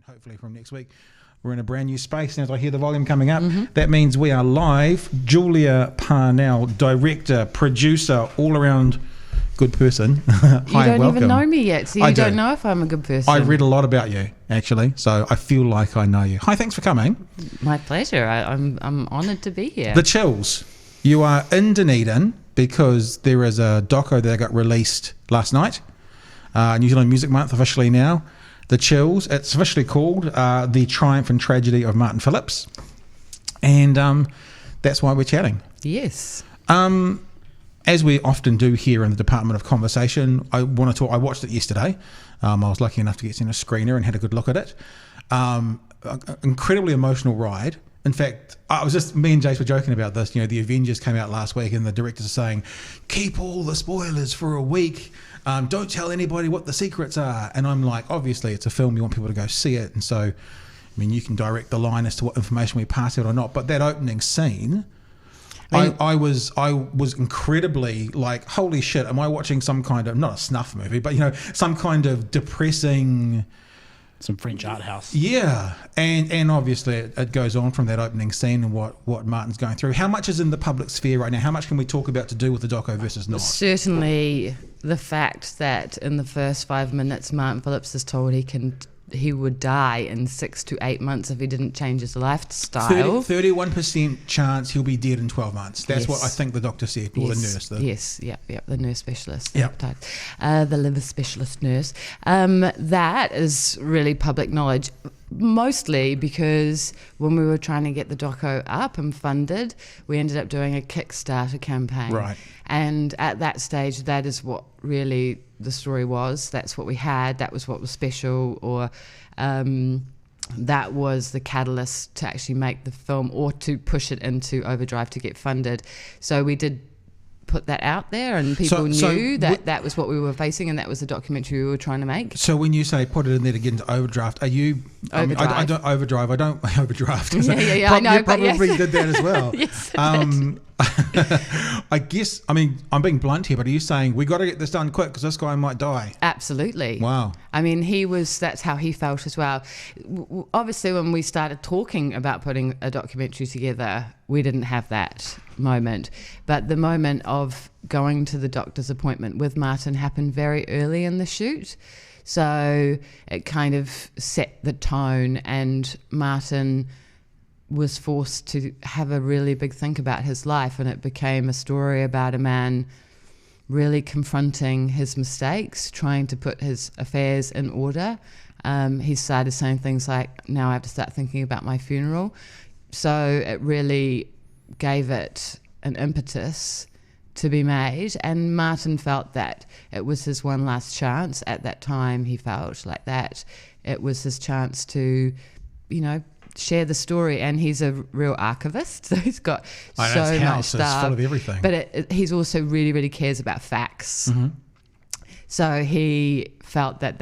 hopefully from next week, we're in a brand new space. And as I hear the volume coming up, that means we are live. Julia Parnell, director, producer, all around good person. Hi, you don't welcome. even know me yet, so you don't know if I'm a good person. I read a lot about you, actually, so I feel like I know you. Hi, thanks for coming. My pleasure. I'm honoured to be here. The Chills. You are in Dunedin because there is a doco that got released last night. New Zealand Music Month officially now. The Chills. It's officially called The Triumph and Tragedy of Martin Phillipps. And that's why we're chatting. Yes. As we often do here in the Department of Conversation, I want to talk. I watched it yesterday. I was lucky enough to get in a screener and had a good look at it. Incredibly emotional ride. In fact, me and Jace were joking about this. You know, the Avengers came out last week and the directors are saying, keep all the spoilers for a week. Don't tell anybody what the secrets are. And I'm like, obviously it's a film. You want people to go see it. And so, I mean, you can direct the line as to what information we pass out or not. But that opening scene, I was incredibly like, holy shit, am I watching some kind of, not a snuff movie, but, you know, some kind of depressing... Some French art house. Yeah, and obviously it goes on from that opening scene and what Martin's going through. How much is in the public sphere right now? How much can we talk about to do with the doco versus not? Certainly the fact that in the first 5 minutes Martin Phillipps is told he would die in 6 to 8 months if he didn't change his lifestyle. 31% chance he'll be dead in 12 months. That's what I think the doctor said, or the nurse. Yes, the nurse specialist. Yep. The liver specialist nurse. That is really public knowledge, mostly because when we were trying to get the doco up and funded, we ended up doing a Kickstarter campaign. Right. And at that stage, that is what really the story was. That's what we had. That was what was special, or that was the catalyst to actually make the film or to push it into overdrive to get funded. So we did put that out there, and people knew that was what we were facing, and that was the documentary we were trying to make. So when you say put it in there to get into overdraft, are you... Overdrive. I don't overdraft. I don't overdraft. Yeah, I know. You probably did that as well. Yes, I guess, I mean, I'm being blunt here, but are you saying we got to get this done quick because this guy might die? Absolutely. Wow. I mean, that's how he felt as well. Obviously, when we started talking about putting a documentary together, we didn't have that moment. But the moment of going to the doctor's appointment with Martin happened very early in the shoot. So it kind of set the tone, and Martin was forced to have a really big think about his life, and it became a story about a man really confronting his mistakes, trying to put his affairs in order. He started saying things like, now I have to start thinking about my funeral. So it really gave it an impetus to be made, and Martin felt that it was his one last chance. At that time, he felt like that it was his chance to, you know, share the story. And he's a real archivist, so he's got so much stuff. It's full of everything. But he's also really, really cares about facts. Mm-hmm. So he felt that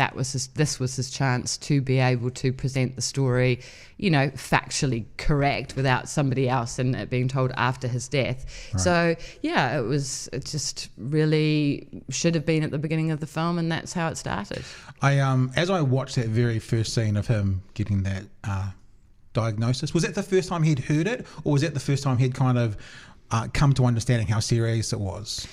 this was his chance to be able to present the story, you know, factually correct without somebody else and it being told after his death. Right. So yeah, it just really should have been at the beginning of the film, and that's how it started. As I watched that very first scene of him getting that diagnosis, was that the first time he'd heard it, or was that the first time he'd kind of come to understanding how serious it was?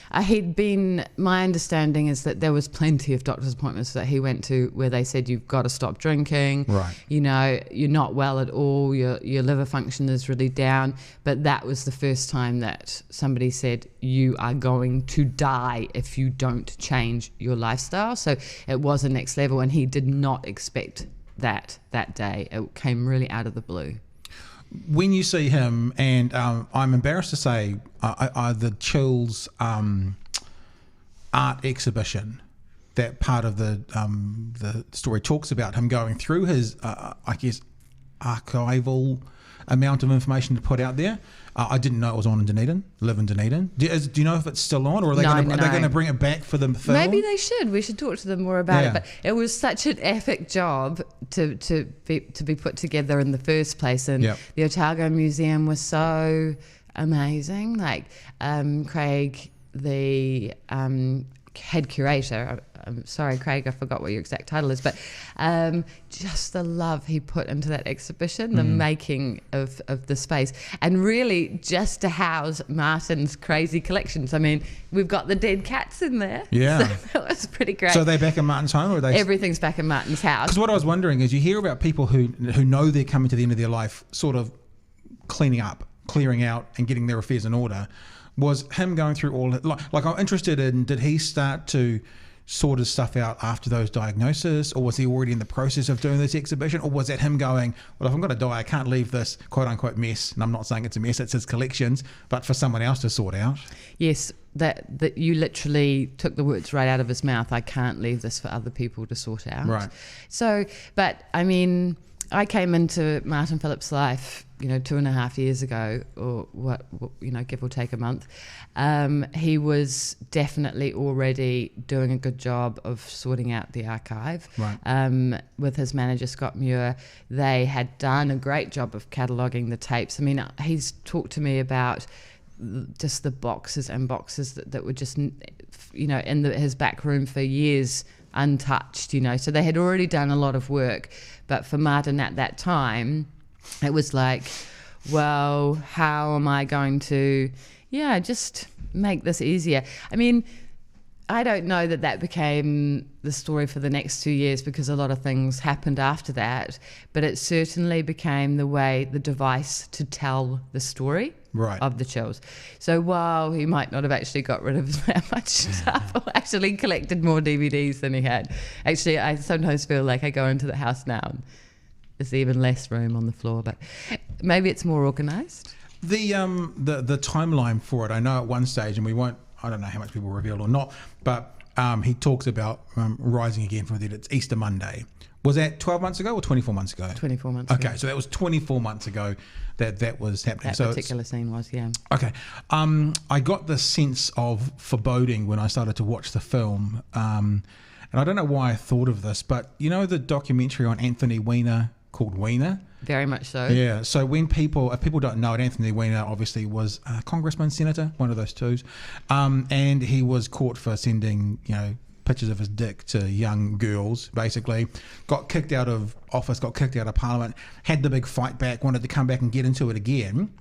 My understanding is that there was plenty of doctor's appointments that he went to where they said, you've got to stop drinking. Right. You know, you're not well at all. Your liver function is really down. But that was the first time that somebody said, you are going to die if you don't change your lifestyle. So it was a next level, and he did not expect that day. It came really out of the blue. When you see him, and I'm embarrassed to say, the Chills art exhibition, that part of the story talks about him going through his, I guess, archival amount of information to put out there. I didn't know it was on in Dunedin. Live in Dunedin. Do you know if it's still on, or are they going to bring it back for the film? Maybe they should. We should talk to them more about it. But it was such an epic job to be put together in the first place, and the Otago Museum was so amazing. Like Craig, the head curator, I'm sorry, Craig, I forgot what your exact title is, but just the love he put into that exhibition, the making of the space, and really just to house Martin's crazy collections. I mean, we've got the dead cats in there. Yeah. So that was pretty great. So are they back in Martin's home, or are they? Everything's back in Martin's house. Because what I was wondering is, you hear about people who know they're coming to the end of their life, sort of clearing out and getting their affairs in order. Was him going through all like I'm interested in, did he start to sort his stuff out after those diagnoses, or was he already in the process of doing this exhibition, or was that him going, well, if I'm going to die, I can't leave this quote unquote mess, and I'm not saying it's a mess, it's his collections, but for someone else to sort out? Yes, that you literally took the words right out of his mouth. I can't leave this for other people to sort out. Right. So, but I mean, I came into Martin Phillipps' life, 2.5 years ago, or what, give or take a month. He was definitely already doing a good job of sorting out the archive. Right. With his manager, Scott Muir, they had done a great job of cataloguing the tapes. I mean, he's talked to me about just the boxes and boxes that were just, in his back room for years, untouched, so they had already done a lot of work. But for Martin at that time, it was like, well, how am I going to just make this easier? I mean, I don't know that became the story for the next 2 years, because a lot of things happened after that, but it certainly became the device to tell the story. Right. Of the Chills. So while he might not have actually got rid of that much stuff, or actually collected more DVDs than he had, actually I sometimes feel like I go into the house now and there's even less room on the floor, but maybe it's more organised. The timeline for it, I know at one stage, and I don't know how much people revealed or not, but he talks about rising again from the dead. It's Easter Monday. Was that 12 months ago or 24 months ago? 24 months ago. Okay, so that was 24 months ago that was happening. That particular scene was, yeah. Okay. I got the sense of foreboding when I started to watch the film. And I don't know why I thought of this, but the documentary on Anthony Weiner called Weiner? Very much so. Yeah. So if people don't know it, Anthony Weiner obviously was a congressman, senator, one of those twos. And he was caught for sending, pictures of his dick to young girls, basically. Got kicked out of office, got kicked out of Parliament, had the big fight back, wanted to come back and get into it again.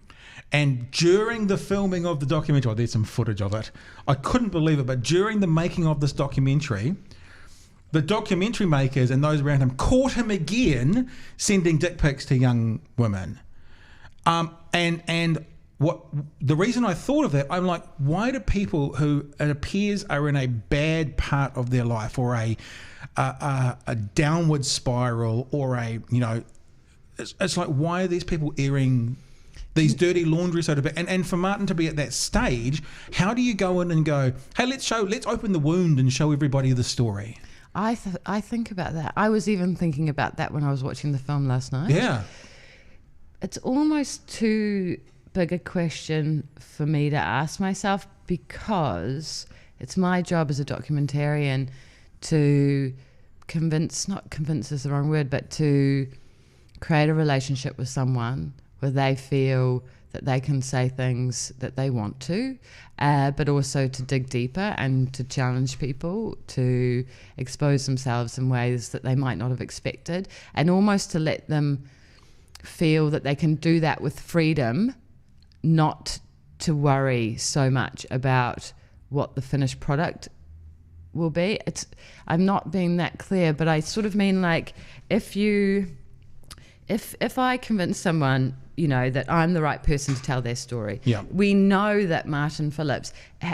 And during the filming of the documentary, there's some footage of it, I couldn't believe it, but during the making of this documentary, the documentary makers and those around him caught him again sending dick pics to young women. And what the reason I thought of that, I'm like, why do people who it appears are in a bad part of their life, or a downward spiral, or it's like, why are these people airing these dirty laundry, so to speak? And for Martin to be at that stage, how do you go in and go, hey, let's open the wound and show everybody the story? I think about that. I was even thinking about that when I was watching the film last night. Yeah. It's almost too big a question for me to ask myself, because it's my job as a documentarian to not convince is the wrong word, but to create a relationship with someone where they feel that they can say things that they want to, but also to dig deeper and to challenge people to expose themselves in ways that they might not have expected, and almost to let them feel that they can do that with freedom, not to worry so much about what the finished product will be. I'm not being that clear, but I sort of mean, like, if I convince someone, that I'm the right person to tell their story. Yeah. We know that Martin Phillipps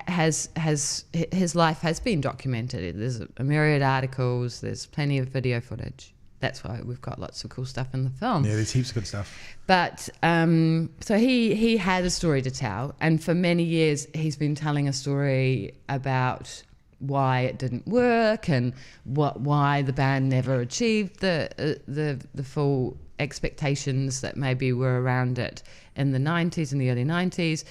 his life has been documented. There's a myriad of articles, there's plenty of video footage. That's why we've got lots of cool stuff in the film. Yeah, there's heaps of good stuff. But so he had a story to tell, and for many years he's been telling a story about why it didn't work and why the band never achieved the full expectations that maybe were around it in the 90s, in the early 90s.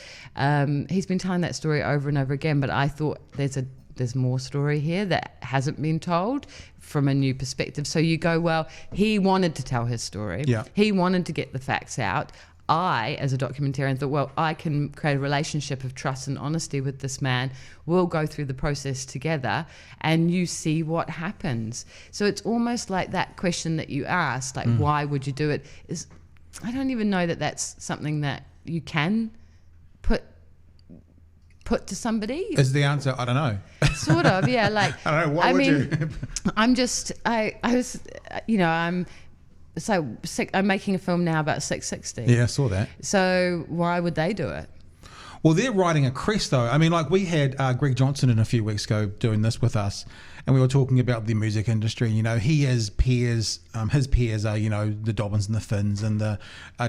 He's been telling that story over and over again, but I thought there's more story here that hasn't been told from a new perspective. So you go, well, he wanted to tell his story. Yeah. He wanted to get the facts out. I, as a documentarian, thought, well, I can create a relationship of trust and honesty with this man. We'll go through the process together and you see what happens. So it's almost like that question that you asked, like, why would you do it? I don't even know that that's something that you can put to somebody. Is the answer, I don't know. Sort of, yeah. Like, I don't know, why would you? I'm just, I was, I'm making a film now about 660. Yeah, I saw that. So why would they do it? Well, they're riding a crest, though. I mean, like, we had Greg Johnson in a few weeks ago doing this with us, and we were talking about the music industry. You know, his peers are, the Dobbins and the Finns and the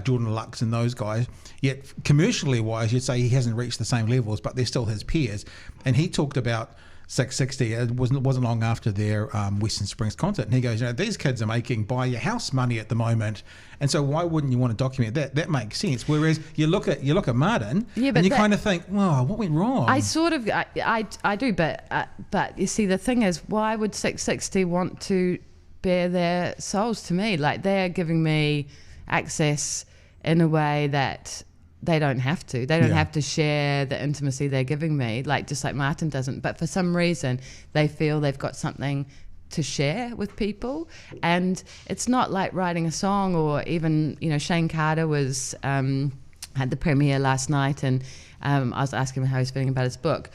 Jordan Lux and those guys. Yet, commercially wise, you'd say he hasn't reached the same levels, but they're still his peers. And he talked about 660. It wasn't long after their Western Springs concert, and he goes, these kids are making buy your house money at the moment, and so why wouldn't you want to document that? That makes sense. Whereas you look at Martin, and you kind of think, well, what went wrong? I sort of I do, but you see, the thing is, why would 660 want to bare their souls to me? Like, they're giving me access in a way that they don't have to. They don't have to share the intimacy they're giving me, just like Martin doesn't. But for some reason, they feel they've got something to share with people. And it's not like writing a song, or even, Shane Carter was had the premiere last night, and I was asking him how he's feeling about his book.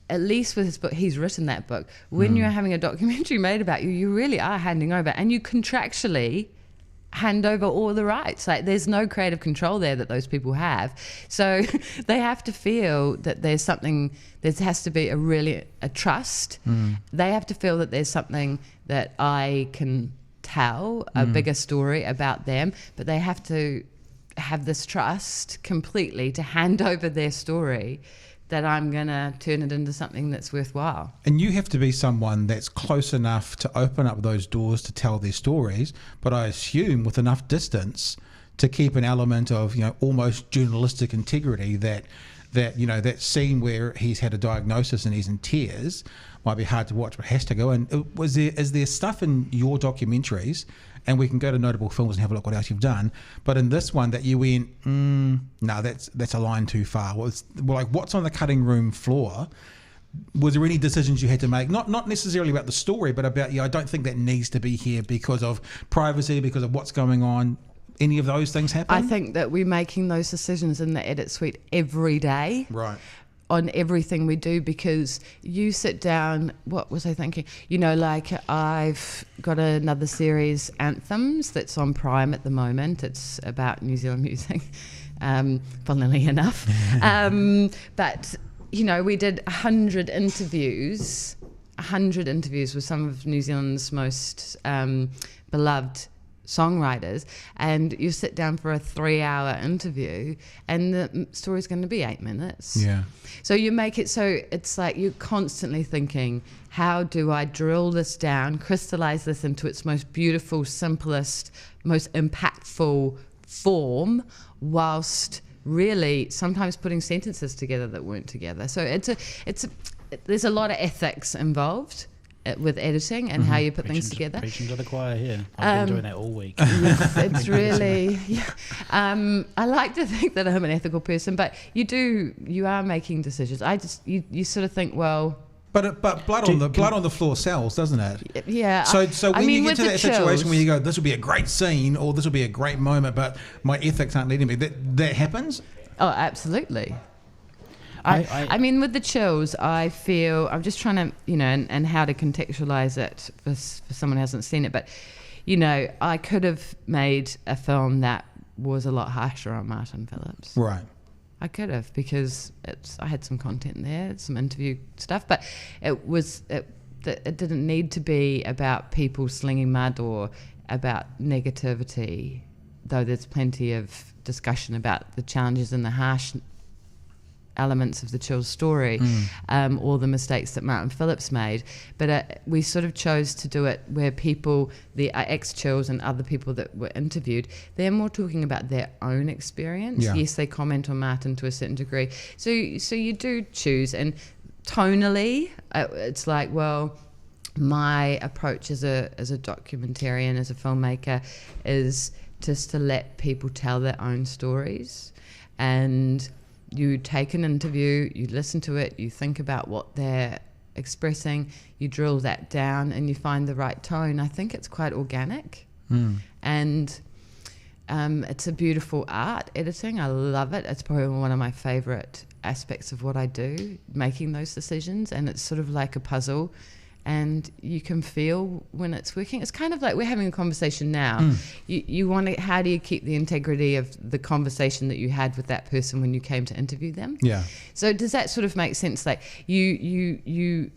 At least with his book, he's written that book. When you're having a documentary made about you, you really are handing over, and you contractually hand over all the rights. Like, there's no creative control there that those people have. So they have to feel that there's something, there has to be a trust. They have to feel that there's something that I can tell, a bigger story about them, but they have to have this trust completely to hand over their story, that I'm going to turn it into something that's worthwhile. And you have to be someone that's close enough to open up those doors to tell their stories, but I assume with enough distance to keep an element of, almost journalistic integrity, that scene where he's had a diagnosis and he's in tears might be hard to watch, but has to go. And is there stuff in your documentaries, and we can go to Notable Films and have a look what else you've done, but in this one that you went, no, that's a line too far? What's on the cutting room floor? Was there any decisions you had to make, not necessarily about the story, but about, I don't think that needs to be here because of privacy, because of what's going on? Any of those things happen? I think that we're making those decisions in the edit suite every day. Right. On everything we do, because you sit down, what was I thinking? I've got another series, Anthems, that's on Prime at the moment. It's about New Zealand music, funnily enough. But, we did 100 interviews with some of New Zealand's most beloved songwriters, and you sit down for a 3-hour interview and the story's going to be 8 minutes. Yeah. So you make it so it's like you're constantly thinking, how do I drill this down, crystallize this into its most beautiful, simplest, most impactful form, whilst really sometimes putting sentences together that weren't together. So there's a lot of ethics involved with editing and how you put things together. Preaching to the choir here. I've been doing that all week. It's really, I like to think that I'm an ethical person, but you are making decisions. You sort of think, well, but blood on the floor sells, doesn't it? Yeah. So when you get to that situation where you go, this will be a great scene, or this will be a great moment, but my ethics aren't leading me, that happens? Oh, absolutely. I mean, with the chills, I feel, I'm just trying to, and how to contextualize it for someone who hasn't seen it, but, I could have made a film that was a lot harsher on Martin Phillipps. Right. I could have, because I had some content there, some interview stuff, but it didn't need to be about people slinging mud or about negativity, though there's plenty of discussion about the challenges and the harsh elements of the Chills story, or the mistakes that Martin Phillipps made, but we sort of chose to do it where people, the ex-Chills and other people that were interviewed, they're more talking about their own experience. Yes, they comment on Martin to a certain degree, so you do choose, and tonally it's like, well, my approach as a documentarian, as a filmmaker, is just to let people tell their own stories. And you take an interview, you listen to it, you think about what they're expressing, you drill that down and you find the right tone. I think it's quite organic. And it's a beautiful art, editing. I love it. It's probably one of my favorite aspects of what I do, making those decisions. And it's sort of like a puzzle, and you can feel when it's working. It's kind of like we're having a conversation now. You want to, how do you keep the integrity of the conversation that you had with that person when you came to interview them? Yeah. So does that sort of make sense? Like you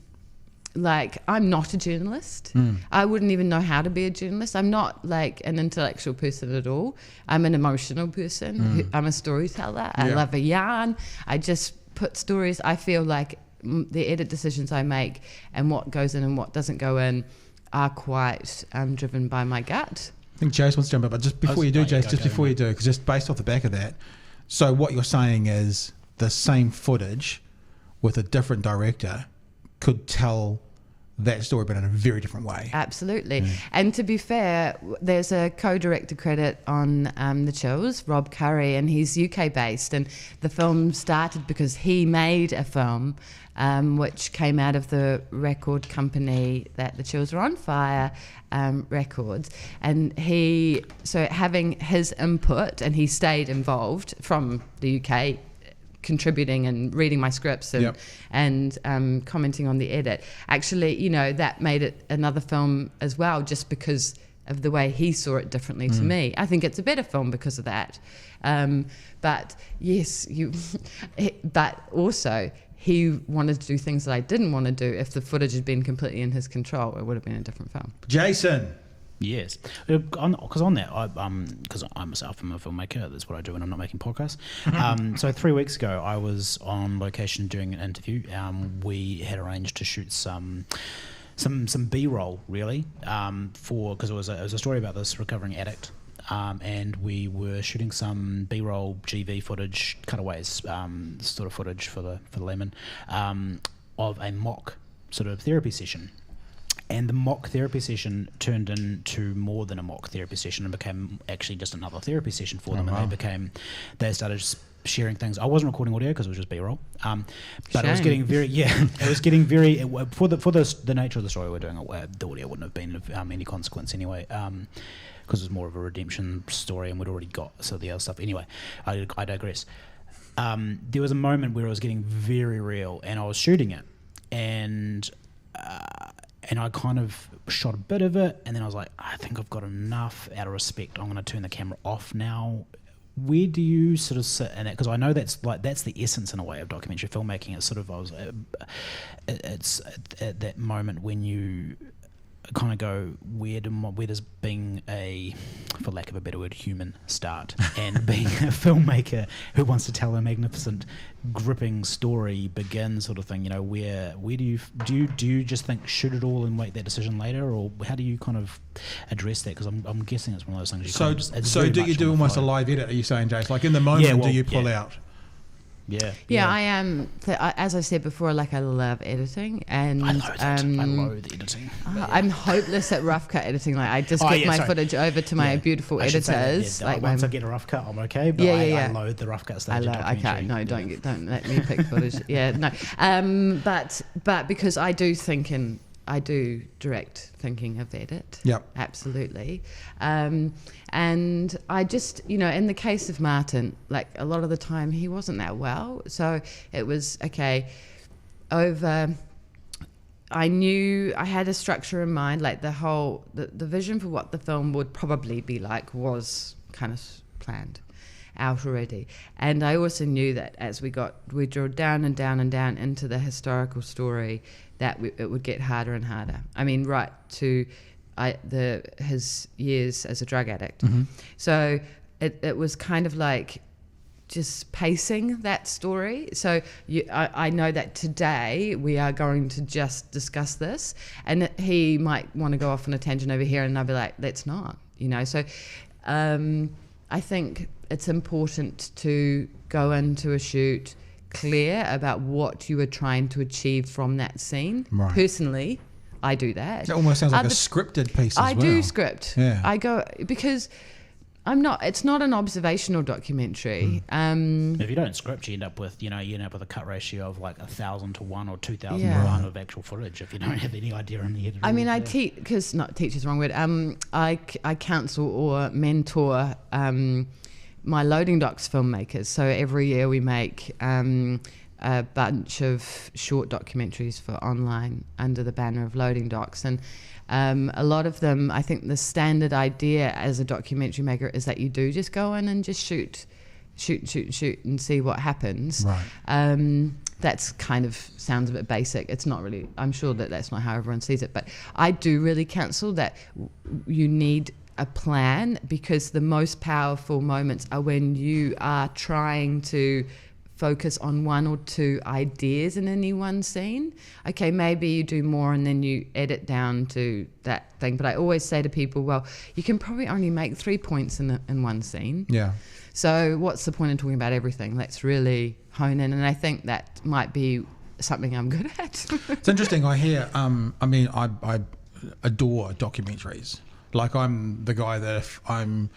like, I'm not a journalist. I wouldn't even know how to be a journalist. I'm not like an intellectual person at all. I'm an emotional person. I'm a storyteller. I love a yarn. I just put stories. I feel like the edit decisions I make and what goes in and what doesn't go in are quite driven by my gut. I think Jace wants to jump in, but just before you do, Jace, because just based off the back of that, so what you're saying is the same footage with a different director could tell that story, but in a very different way. Absolutely. And to be fair, there's a co-director credit on The Chills, Rob Curry, and he's UK based, and the film started because he made a film which came out of the record company that The Chills were on, Fire Records, and so having his input, and he stayed involved from the UK, contributing and reading my scripts and commenting on the edit. Actually, you know, that made it another film as well, just because of the way he saw it differently to me. I think it's a better film because of that. But yes, but also he wanted to do things that I didn't want to do. If the footage had been completely in his control, it would have been a different film. Jason. Yes, because on that, because I myself am a filmmaker, that's what I do when I'm not making podcasts. So 3 weeks ago, I was on location doing an interview. We had arranged to shoot some B-roll, really, because it was a story about this recovering addict. And we were shooting some B-roll GV footage, cutaways, sort of footage for the Lemon, of a mock sort of therapy session. And the mock therapy session turned into more than a mock therapy session and became actually just another therapy session for them. Wow. And they started sharing things. I wasn't recording audio because it was just B-roll. But it was getting very, for the nature of the story we're doing, the audio wouldn't have been of any consequence anyway. Because it was more of a redemption story and we'd already got some of the other stuff. Anyway, I digress. There was a moment where it was getting very real and I was shooting it and I kind of shot a bit of it and then I was like, I think I've got enough. Out of respect, I'm going to turn the camera off now. Where do you sort of sit in it? Because I know that's the essence in a way of documentary filmmaking. It's sort of it's at that moment when you kind of go, where does being a, for lack of a better word, human start, and being a filmmaker who wants to tell a magnificent, gripping story begin, sort of thing. You know, where do you just think shoot it all and make that decision later, or how do you kind of address that? Because I'm guessing it's one of those things. So do you do almost a live edit? Are you saying, Jace? Like in the moment, do you pull out? Yeah, I am. As I said before, like I love editing, and I loathe editing. I'm hopeless at rough cut editing. Like I just get my footage over to my beautiful editors. Like once I get a rough cut, I'm okay. But I loathe the rough cut stage. I can't. No, don't let me pick footage. But because I do think and I do direct thinking of edit. Yep. Absolutely. And I just, in the case of Martin, like a lot of the time he wasn't that well. So it was, I knew I had a structure in mind, like the vision for what the film would probably be like was kind of planned out already. And I also knew that as we drilled down and down and down into the historical story, that it would get harder and harder. I mean, right to his years as a drug addict. Mm-hmm. So it was kind of like just pacing that story. So I know that today we are going to just discuss this, and he might want to go off on a tangent over here, and I'll be like, let's not, So I think it's important to go into a shoot clear about what you are trying to achieve from that scene. Right. Personally, I do that. It almost sounds like a scripted piece as well. I do script. Yeah. I go, because It's not an observational documentary. If you don't script, you end up with a cut ratio of like 1,000 to 1 or 2,000 to 1 of actual footage. If you don't have any idea in the head. I mean, I teach, because not teach is the wrong word. I counsel or mentor my loading docks filmmakers. So every year we make a bunch of short documentaries for online under the banner of loading docks, and a lot of them, I think the standard idea as a documentary maker is that you do just go in and just shoot and see what happens. Right. That's kind of sounds a bit basic. It's not really, I'm sure that that's not how everyone sees it, but I do really counsel that you need a plan, because the most powerful moments are when you are trying to focus on one or two ideas in any one scene. Okay, maybe you do more and then you edit down to that thing. But I always say to people, well, you can probably only make 3 points in one scene. Yeah. So what's the point in talking about everything? Let's really hone in. And I think that might be something I'm good at. It's interesting. I hear, I adore documentaries. Like, I'm the guy that if I'm,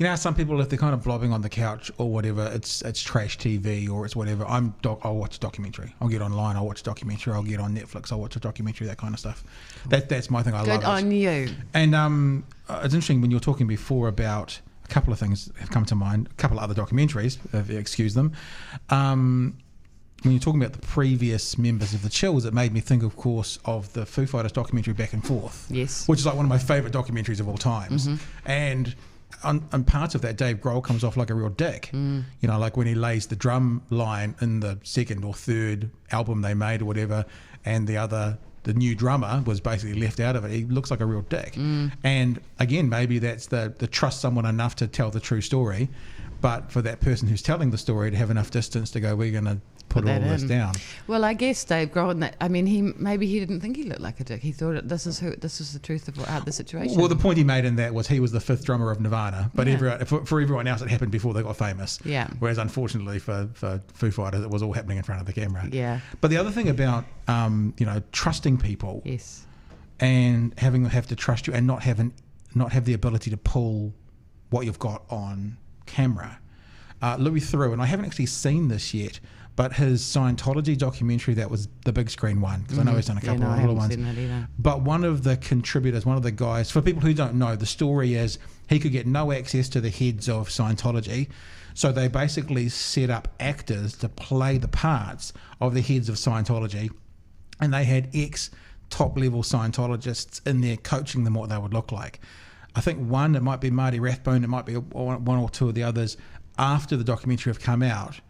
how some people, if they're kind of blobbing on the couch or whatever, it's trash TV or it's whatever. I'll watch a documentary. I'll get online. I'll watch a documentary. I'll get on Netflix. I'll watch a documentary. That kind of stuff. That's my thing. I love it. Good on you. And it's interesting when you were talking before about a couple of things have come to mind. A couple of other documentaries, if you excuse them. When you're talking about the previous members of the Chills, it made me think, of course, of the Foo Fighters documentary Back and Forth. Yes. Which is like one of my favourite documentaries of all times. And on parts of that, Dave Grohl comes off like a real dick. Like when he lays the drum line in the second or third album they made or whatever, and the new drummer was basically left out of it. He looks like a real dick. And again, maybe that's the trust someone enough to tell the true story, but for that person who's telling the story to have enough distance to go, we're going to put all this down. Well, I guess Dave Grohl, he didn't think he looked like a dick. He thought this was the truth of the situation. Well, the point he made in that was he was the fifth drummer of Nirvana, but for everyone else, it happened before they got famous. Yeah. Whereas unfortunately for Foo Fighters, it was all happening in front of the camera. Yeah. But the other thing about trusting people, yes, and having them have to trust you and not have the ability to pull what you've got on camera. Louis Theroux, and I haven't actually seen this yet, but his Scientology documentary, that was the big screen one, because I know he's done a couple of little ones. But one of the contributors, one of the guys, for people who don't know, the story is he could get no access to the heads of Scientology, so they basically set up actors to play the parts of the heads of Scientology, and they had top-level Scientologists in there coaching them what they would look like. I think it might be Marty Rathbone, it might be one or two of the others, after the documentary have come out,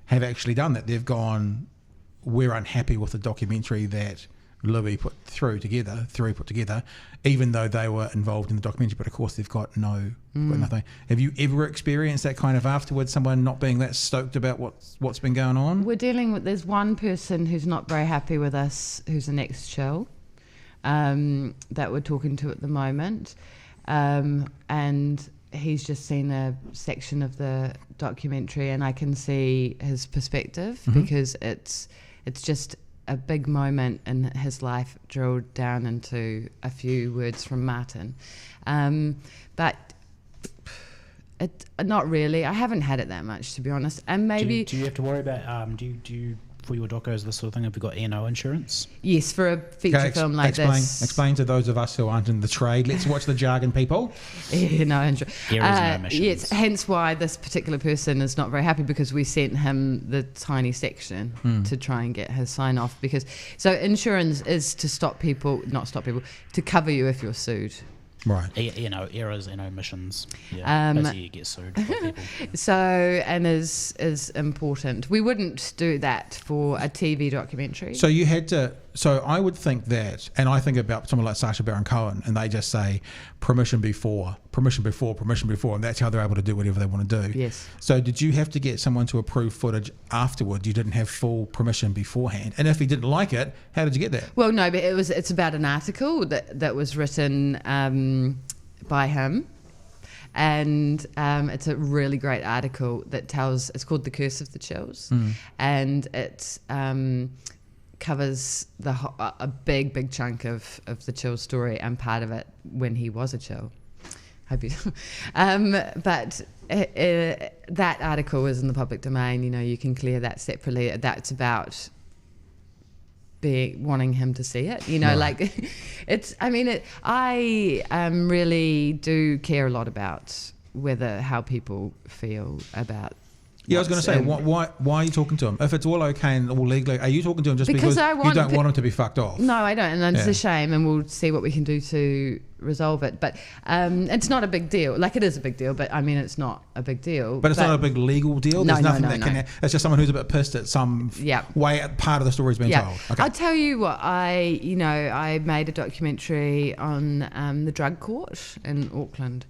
have actually done that. They've gone, we're unhappy with the documentary that Louis put together, even though they were involved in the documentary, but of course they've got nothing. Have you ever experienced that kind of afterwards, someone not being that stoked about what's been going on? We're dealing with, there's one person who's not very happy with us, who's the next Chill, that we're talking to at the moment. And he's just seen a section of the documentary, and I can see his perspective, because it's just a big moment in his life drilled down into a few words from Martin. But not really. I haven't had it that much, to be honest. And maybe do you have to worry about do you for your docos, this sort of thing, have you got E&O insurance? Yes, for a feature film like this. Explain to those of us who aren't in the trade. Let's watch the jargon, people. E&O insurance. There is no emissions. Yes, hence why this particular person is not very happy, because we sent him the tiny section to try and get his sign off. So insurance is to to cover you if you're sued. Right. Errors and omissions. Yeah. Basically you get sued by people. So, and is important. We wouldn't do that for a TV documentary. So you had to. So I would think that, and I think about someone like Sacha Baron Cohen, and they just say permission before, and that's how they're able to do whatever they want to do. Yes. So did you have to get someone to approve footage afterward? You didn't have full permission beforehand, and if he didn't like it, how did you get that? Well, no, but it's about an article that was written by him. And it's a really great article that it's called The Curse of the Chills, and it's covers a big chunk of the Chill story, and part of it when he was a Chill. Hope you but that article is in the public domain. You can clear that separately. That's about wanting him to see it. Like it's. I really do care a lot about how people feel about. Yeah, I was going to say, why are you talking to him? If it's all okay and all legally, are you talking to him just because you don't want him to be fucked off? No, I don't, and it's a shame, and we'll see what we can do to resolve it. But it's not a big deal. Like, it is a big deal, but it's not a big deal. But it's not a big legal deal? There's nothing that can... It's just someone who's a bit pissed at some way part of the story's been told. Okay. I'll tell you what, I made a documentary on the drug court in Auckland.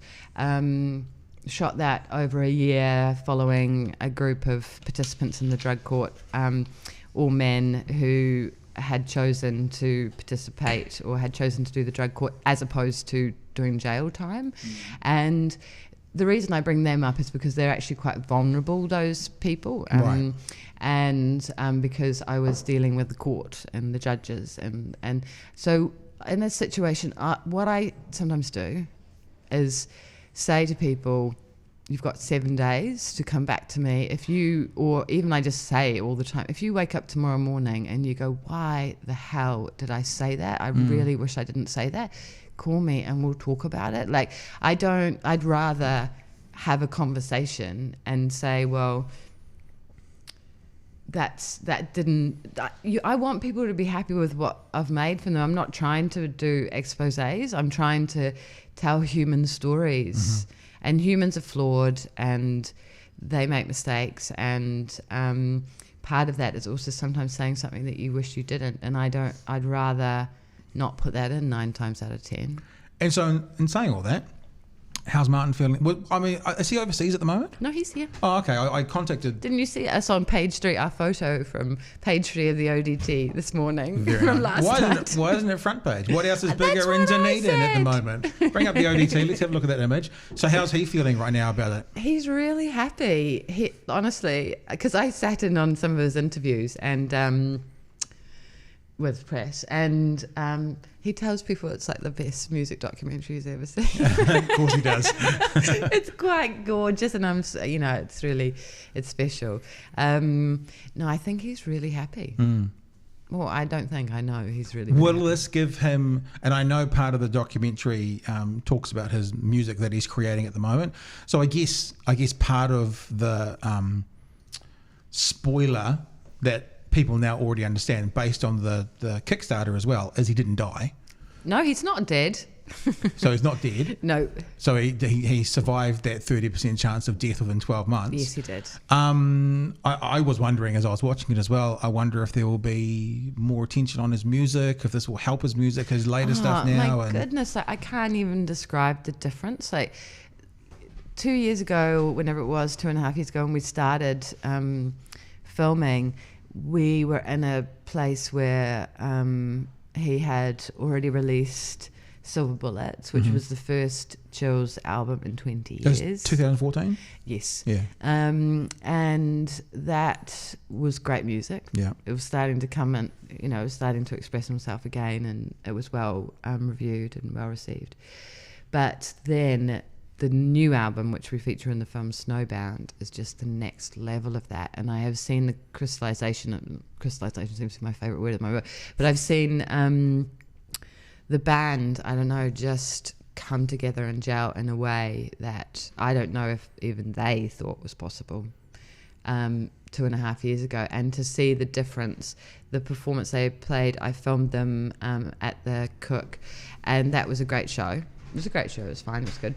Shot that over a year following a group of participants in the drug court, all men who had chosen to participate or had chosen to do the drug court as opposed to doing jail time. And the reason I bring them up is because they're actually quite vulnerable, those people. Right. And because I was dealing with the court and the judges. And so in this situation, what I sometimes do is say to people, you've got 7 days to come back to me. Or even I just say all the time, if you wake up tomorrow morning and you go, why the hell did I say that? I really wish I didn't say that. Call me and we'll talk about it. Like, I'd rather have a conversation and say, well, I want people to be happy with what I've made for them. I'm not trying to do exposés. I'm trying to tell human stories. Mm-hmm. And humans are flawed and they make mistakes. And part of that is also sometimes saying something that you wish you didn't. And I'd rather not put that in 9 times out of 10. And so in saying all that, how's Martin feeling? Well, is he overseas at the moment? No, he's here. Oh, okay. I contacted... Didn't you see us on page 3, our photo from page 3 of the ODT this morning from last night? Why isn't it front page? What else is bigger in Dunedin at the moment? Bring up the ODT. Let's have a look at that image. So how's he feeling right now about it? He's really happy. Honestly, because I sat in on some of his interviews and... with press, and he tells people it's like the best music documentary he's ever seen. Of course he does. It's quite gorgeous, and it's special. No, I think he's really happy. Well, I know he's really Will happy. This give him, and I know part of the documentary talks about his music that he's creating at the moment, so I guess part of the spoiler that people now already understand based on the Kickstarter as well, as he didn't die. No, he's not dead. So he's not dead? No. So he survived that 30% chance of death within 12 months? Yes, he did. I was wondering as I was watching it as well, I wonder if there will be more attention on his music, if this will help his music, his later stuff now. My goodness, I can't even describe the difference. 2 years ago, whenever it was, 2.5 years ago, when we started filming, we were in a place where he had already released Silver Bullets, which was the first Chills album in 20 years. 2014? Yes. Yeah. And that was great music. Yeah. It was starting to come in, it was starting to express himself again, and it was well reviewed and well received. But then the new album, which we feature in the film Snowbound, is just the next level of that. And I have seen the crystallization seems to be my favourite word at the moment, but I've seen the band, just come together and gel in a way that I don't know if even they thought was possible 2.5 years ago. And to see the difference, the performance they played, I filmed them at the Cook, and that was a great show. It was a great show, it was fine, it was good.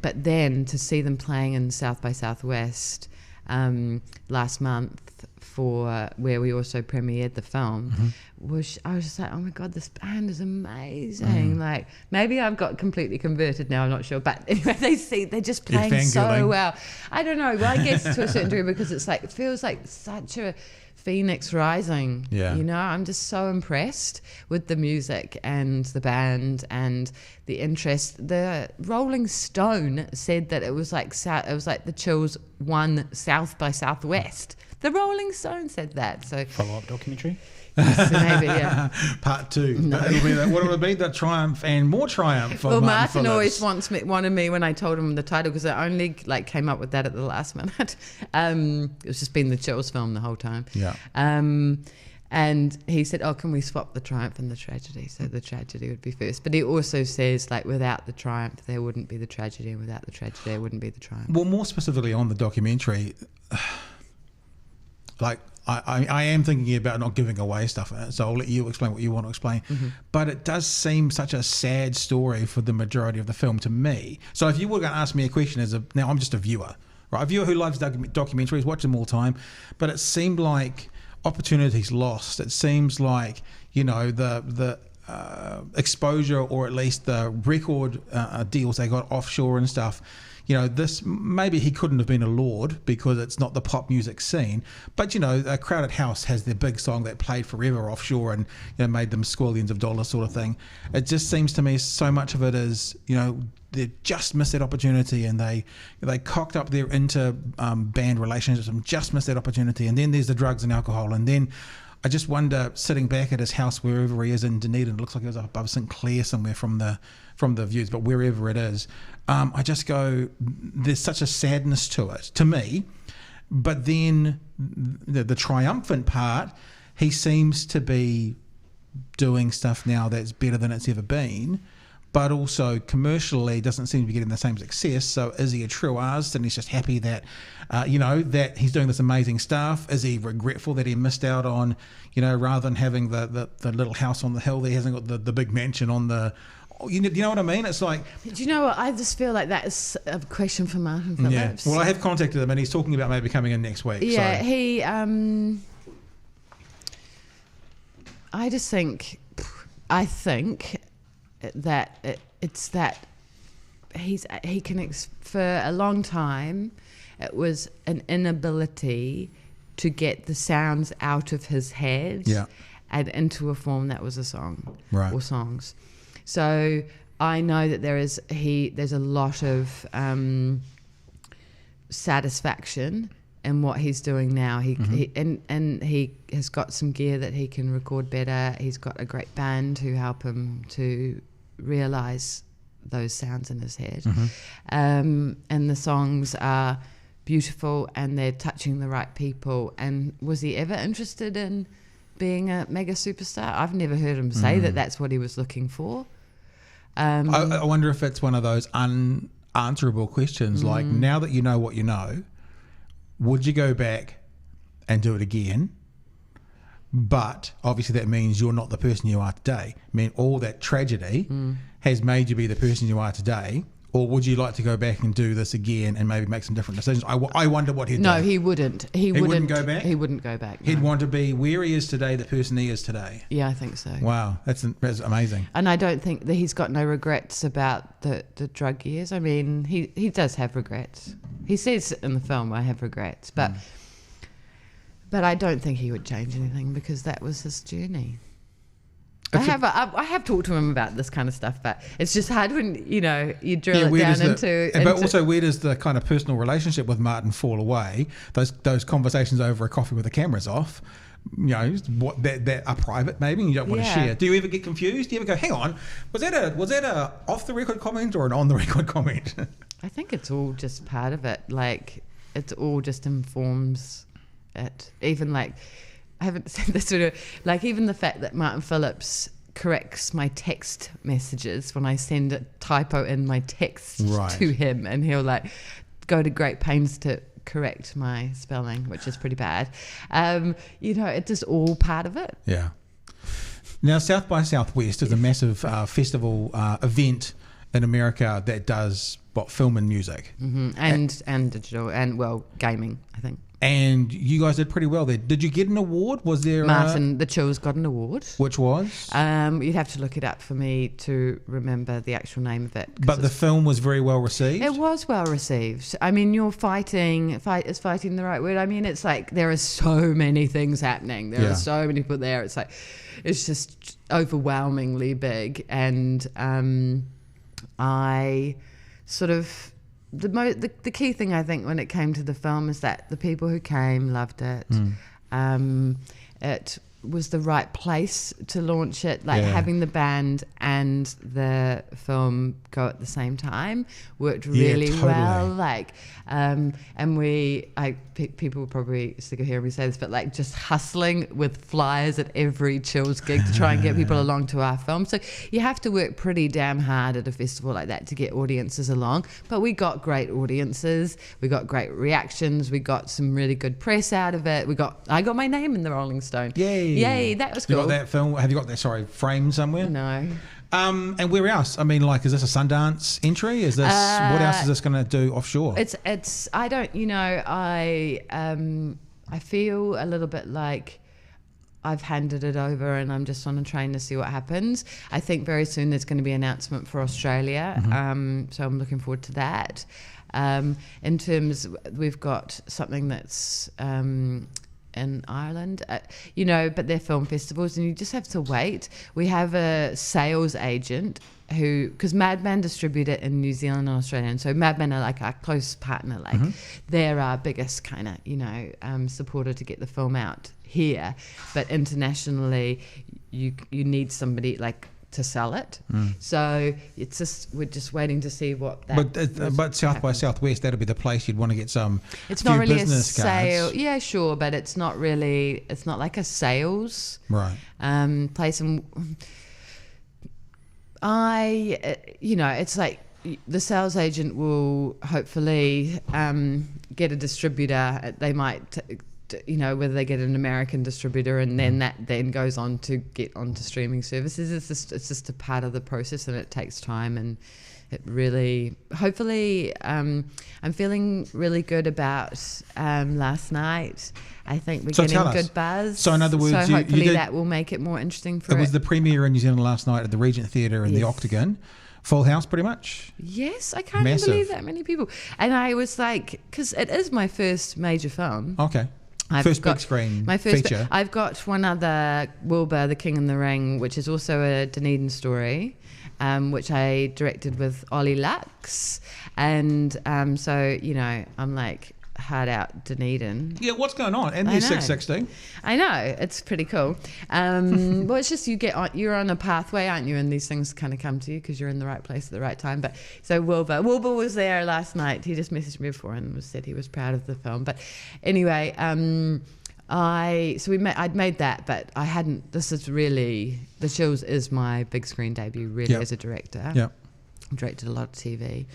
But then to see them playing in South by Southwest last month for where we also premiered the film, I was just like, oh my God, this band is amazing. Like, maybe I've got completely converted now, I'm not sure. But anyway, they're just playing so well. I don't know. Well, I guess to a certain degree, because it feels like such a phoenix rising. Yeah. I'm just so impressed with the music and the band and the interest. The Rolling Stone said that it was like the Chills won South by Southwest. The Rolling Stones said that. So Follow-up documentary? maybe, yeah. Part 2. No. What will it be? The triumph and more triumph. Well, Martin always Phillipps. wanted me when I told him the title, because I only came up with that at the last minute. It's just been the Chills film the whole time. Yeah. And he said, "Oh, can we swap the triumph and the tragedy? So the tragedy would be first." But he also says, like, without the triumph, there wouldn't be the tragedy, and without the tragedy, there wouldn't be the triumph. Well, more specifically on the documentary, like I am thinking about not giving away stuff, so I'll let you explain what you want to explain. Mm-hmm. But it does seem such a sad story for the majority of the film to me. So if you were going to ask me a question now I'm just a viewer, right? A viewer who loves documentaries, watch them all the time, but it seemed like opportunities lost. It seems like, you know, the exposure, or at least the record deals they got offshore and stuff. You know, this, maybe he couldn't have been a lord because it's not the pop music scene, but, you know, a Crowded House has their big song that played forever offshore and, you know, made them squillions of dollars sort of thing. It just seems to me so much of it is, you know, they just missed that opportunity, and they cocked up their band relationships and just missed that opportunity. And then there's the drugs and alcohol, and then I just wonder, sitting back at his house wherever he is in Dunedin, it looks like it was up above St Clair somewhere from the views, but wherever it is, I just go, there's such a sadness to it, to me. But then the triumphant part, he seems to be doing stuff now that's better than it's ever been, but also commercially doesn't seem to be getting the same success. So is he a true artist and he's just happy that, that he's doing this amazing stuff? Is he regretful that he missed out on, rather than having the little house on the hill, he hasn't got the big mansion on the... You know what I mean? It's like... Do you know what? I just feel like that is a question for Martin Phillipps. Yeah. Well, I have contacted him and he's talking about maybe coming in next week. Yeah, so. he... I just think... I think that it's that he can... For a long time, it was an inability to get the sounds out of his head and into a form that was a song or songs. So I know that there's a lot of satisfaction in what he's doing now. He has got some gear that he can record better. He's got a great band who help him to realise those sounds in his head. And the songs are beautiful and they're touching the right people. And was he ever interested in being a mega superstar? I've never heard him say that that's what he was looking for. I wonder if it's one of those unanswerable questions, like, now that you know what you know, would you go back and do it again? But obviously that means you're not the person you are today. I mean, all that tragedy has made you be the person you are today. Or would you like to go back and do this again and maybe make some different decisions? I wonder what he'd do. No, he wouldn't. He wouldn't go back? He wouldn't go back. He'd no. want to be where he is today, the person he is today. Yeah, I think so. Wow, that's amazing. And I don't think that he's got no regrets about the drug years. I mean, he does have regrets. He says in the film, I have regrets. But I don't think he would change anything because that was his journey. I have talked to him about this kind of stuff, but it's just hard when you drill it down into. But also, where does the kind of personal relationship with Martin fall away? Those conversations over a coffee with the cameras off, what that are private maybe, and you don't want to share. Do you ever get confused? Do you ever go, hang on, was that a off the record comment or an on the record comment? I think it's all just part of it. Like it's all just informs it. Even like. I haven't said this sort of like even the fact that Martin Phillipps corrects my text messages when I send a typo in my text to him, and he'll like go to great pains to correct my spelling, which is pretty bad. It's just all part of it. Yeah. Now, South by Southwest is a massive festival event in America that does film and music, and digital and gaming, I think. And you guys did pretty well there. Did you get an award? Was there Martin the Chills got an award. Which was? You'd have to look it up for me to remember the actual name of it. But the film was very well received? It was well received. I mean, is fighting the right word? I mean, it's like there are so many things happening. There are so many people there. It's like, it's just overwhelmingly big. And I sort of the key thing I think when it came to the film is that the people who came loved it. It was the right place to launch it, like having the band and the film go at the same time worked really well, like and people will probably sick of hearing me say this, but like just hustling with flyers at every Chills gig to try and get people along to our film. So you have to work pretty damn hard at a festival like that to get audiences along, but we got great audiences, we got great reactions, we got some really good press out of it. I got my name in the Rolling Stone. Yay, that was cool. You got that film? Have you got that, framed somewhere? No. And where else? I mean, like, is this a Sundance entry? Is this, what else is this going to do offshore? I don't, I feel a little bit like I've handed it over and I'm just on a train to see what happens. I think very soon there's going to be an announcement for Australia. So I'm looking forward to that. In terms, we've got something that's in Ireland, but they're film festivals and you just have to wait. We have a sales agent because Madman distribute it in New Zealand and Australia, and so Madman are like our close partner, like they're our biggest kind of supporter to get the film out here, but internationally you need somebody like to sell it. So it's just, we're just waiting to see what that but South by Southwest, that'll be the place you'd want to get some it's not really business a sale cards. Yeah, sure, but it's not like a sales place. And it's like the sales agent will hopefully get a distributor. They might whether they get an American distributor and then that then goes on to get onto streaming services. It's just a part of the process and it takes time, and it really, hopefully, I'm feeling really good about last night. I think we're getting good buzz. So in other words, hopefully that will make it more interesting for it. It was the premiere in New Zealand last night at the Regent Theatre in the Octagon. Full house, pretty much. Yes, I can't even believe that many people. And I was like, because it is my first major film. Okay. Big screen feature. I've got one other, Wilbur, The King in the Ring, which is also a Dunedin story, which I directed with Ollie Lux. And so, I'm like hard out Dunedin. Yeah, what's going on? And there's 616. I know, it's pretty cool. Well, it's just you're on a pathway, aren't you? And these things kind of come to you because you're in the right place at the right time. But so Wilbur was there last night. He just messaged me before and said he was proud of the film. But anyway, I'd made that, but I hadn't. This is really, The Chills is my big screen debut, really, as a director. Yeah. Directed a lot of TV.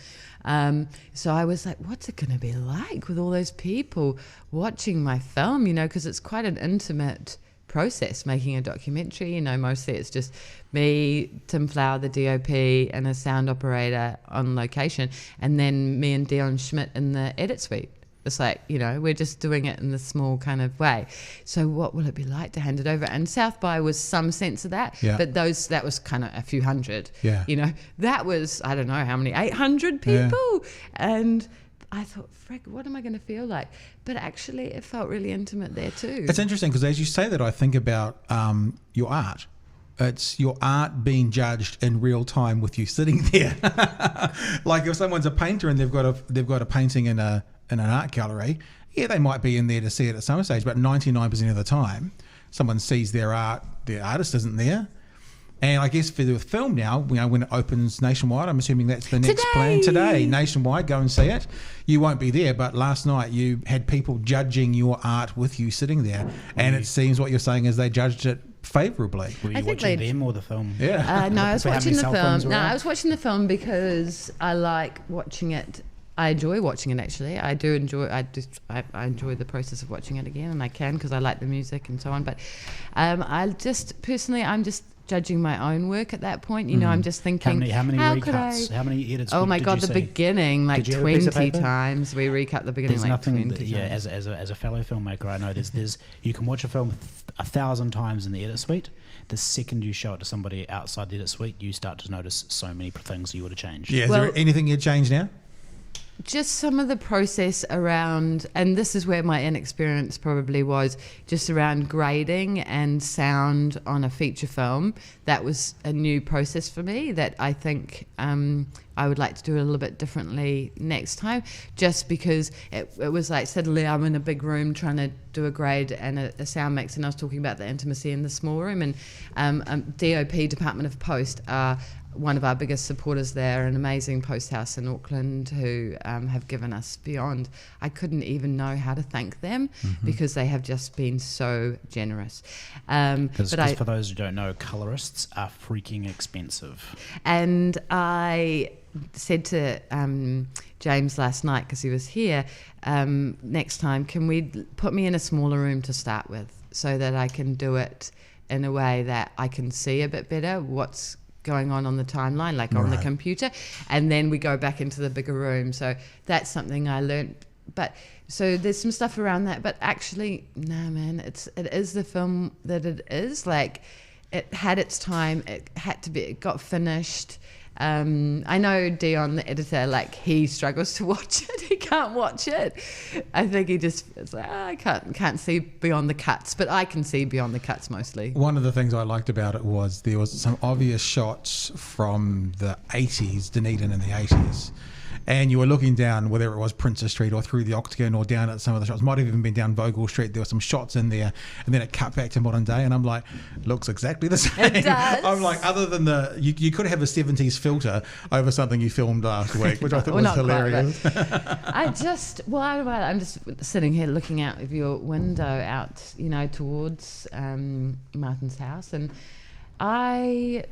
So I was like, what's it going to be like with all those people watching my film, because it's quite an intimate process making a documentary. Mostly it's just me, Tim Flower, the DOP, and a sound operator on location, and then me and Dion Schmidt in the edit suite. It's like, we're just doing it in this small kind of way. So what will it be like to hand it over? And South by was some sense of that, but that was kind of a few hundred. Yeah. That was, I don't know how many, 800 people. Yeah. And I thought, frick, what am I going to feel like? But actually it felt really intimate there too. It's interesting because as you say that, I think about your art. It's your art being judged in real time with you sitting there. Like if someone's a painter and they've got a painting in an art gallery, they might be in there to see it at some stage, but 99% of the time, someone sees their art, the artist isn't there. And I guess for the film now, when it opens nationwide, I'm assuming that's the next plan today. Nationwide, go and see it. You won't be there, but last night you had people judging your art with you sitting there, and it seems what you're saying is they judged it favourably. Were you watching them or the film? Yeah. No, I was watching the film. No, I was watching the film because I like watching it. I enjoy watching it, actually. I enjoy the process of watching it again, and I can because I like the music and so on. But I'm just judging my own work at that point. I'm just thinking, how many recuts? How many edits? Oh my God, the beginning, like 20 times we recut the beginning. There's like nothing. 20 times. As a fellow filmmaker, I know there's you can watch a film 1,000 times in the edit suite. The second you show it to somebody outside the edit suite, you start to notice so many things you would have changed. Yeah. Is there anything you'd change now? Just some of the process around, and this is where my inexperience probably was, just around grading and sound on a feature film. That was a new process for me that I think I I would like to do it a little bit differently next time, just because it was like suddenly I'm in a big room trying to do a grade and a sound mix, and I was talking about the intimacy in the small room, and DOP, Department of Post, are one of our biggest supporters there, an amazing post house in Auckland who have given us beyond. I couldn't even know how to thank them because they have just been so generous. Because for those who don't know, colorists are freaking expensive. And I said to James last night, because he was here, next time, can we put me in a smaller room to start with so that I can do it in a way that I can see a bit better what's going on the timeline, like on the computer, and then we go back into the bigger room. So that's something I learned. But so there's some stuff around that, but actually, nah, man, it is the film that it is. Like, it had its time, it got finished. I know Dion, the editor, like, he struggles to watch it. He can't watch it. I think he just is like, I can't see beyond the cuts, but I can see beyond the cuts mostly. One of the things I liked about it was there was some obvious shots from the 80s, Dunedin in the 80s. And you were looking down, whether it was Princess Street or through the Octagon or down at some of the shots, might have even been down Bogle Street. There were some shots in there, and then it cut back to modern day, and I'm like, looks exactly the same. It does. I'm like, other than you could have a 70s filter over something you filmed last week, which I thought was hilarious. I'm just sitting here looking out of your window out, towards Martin's house, and I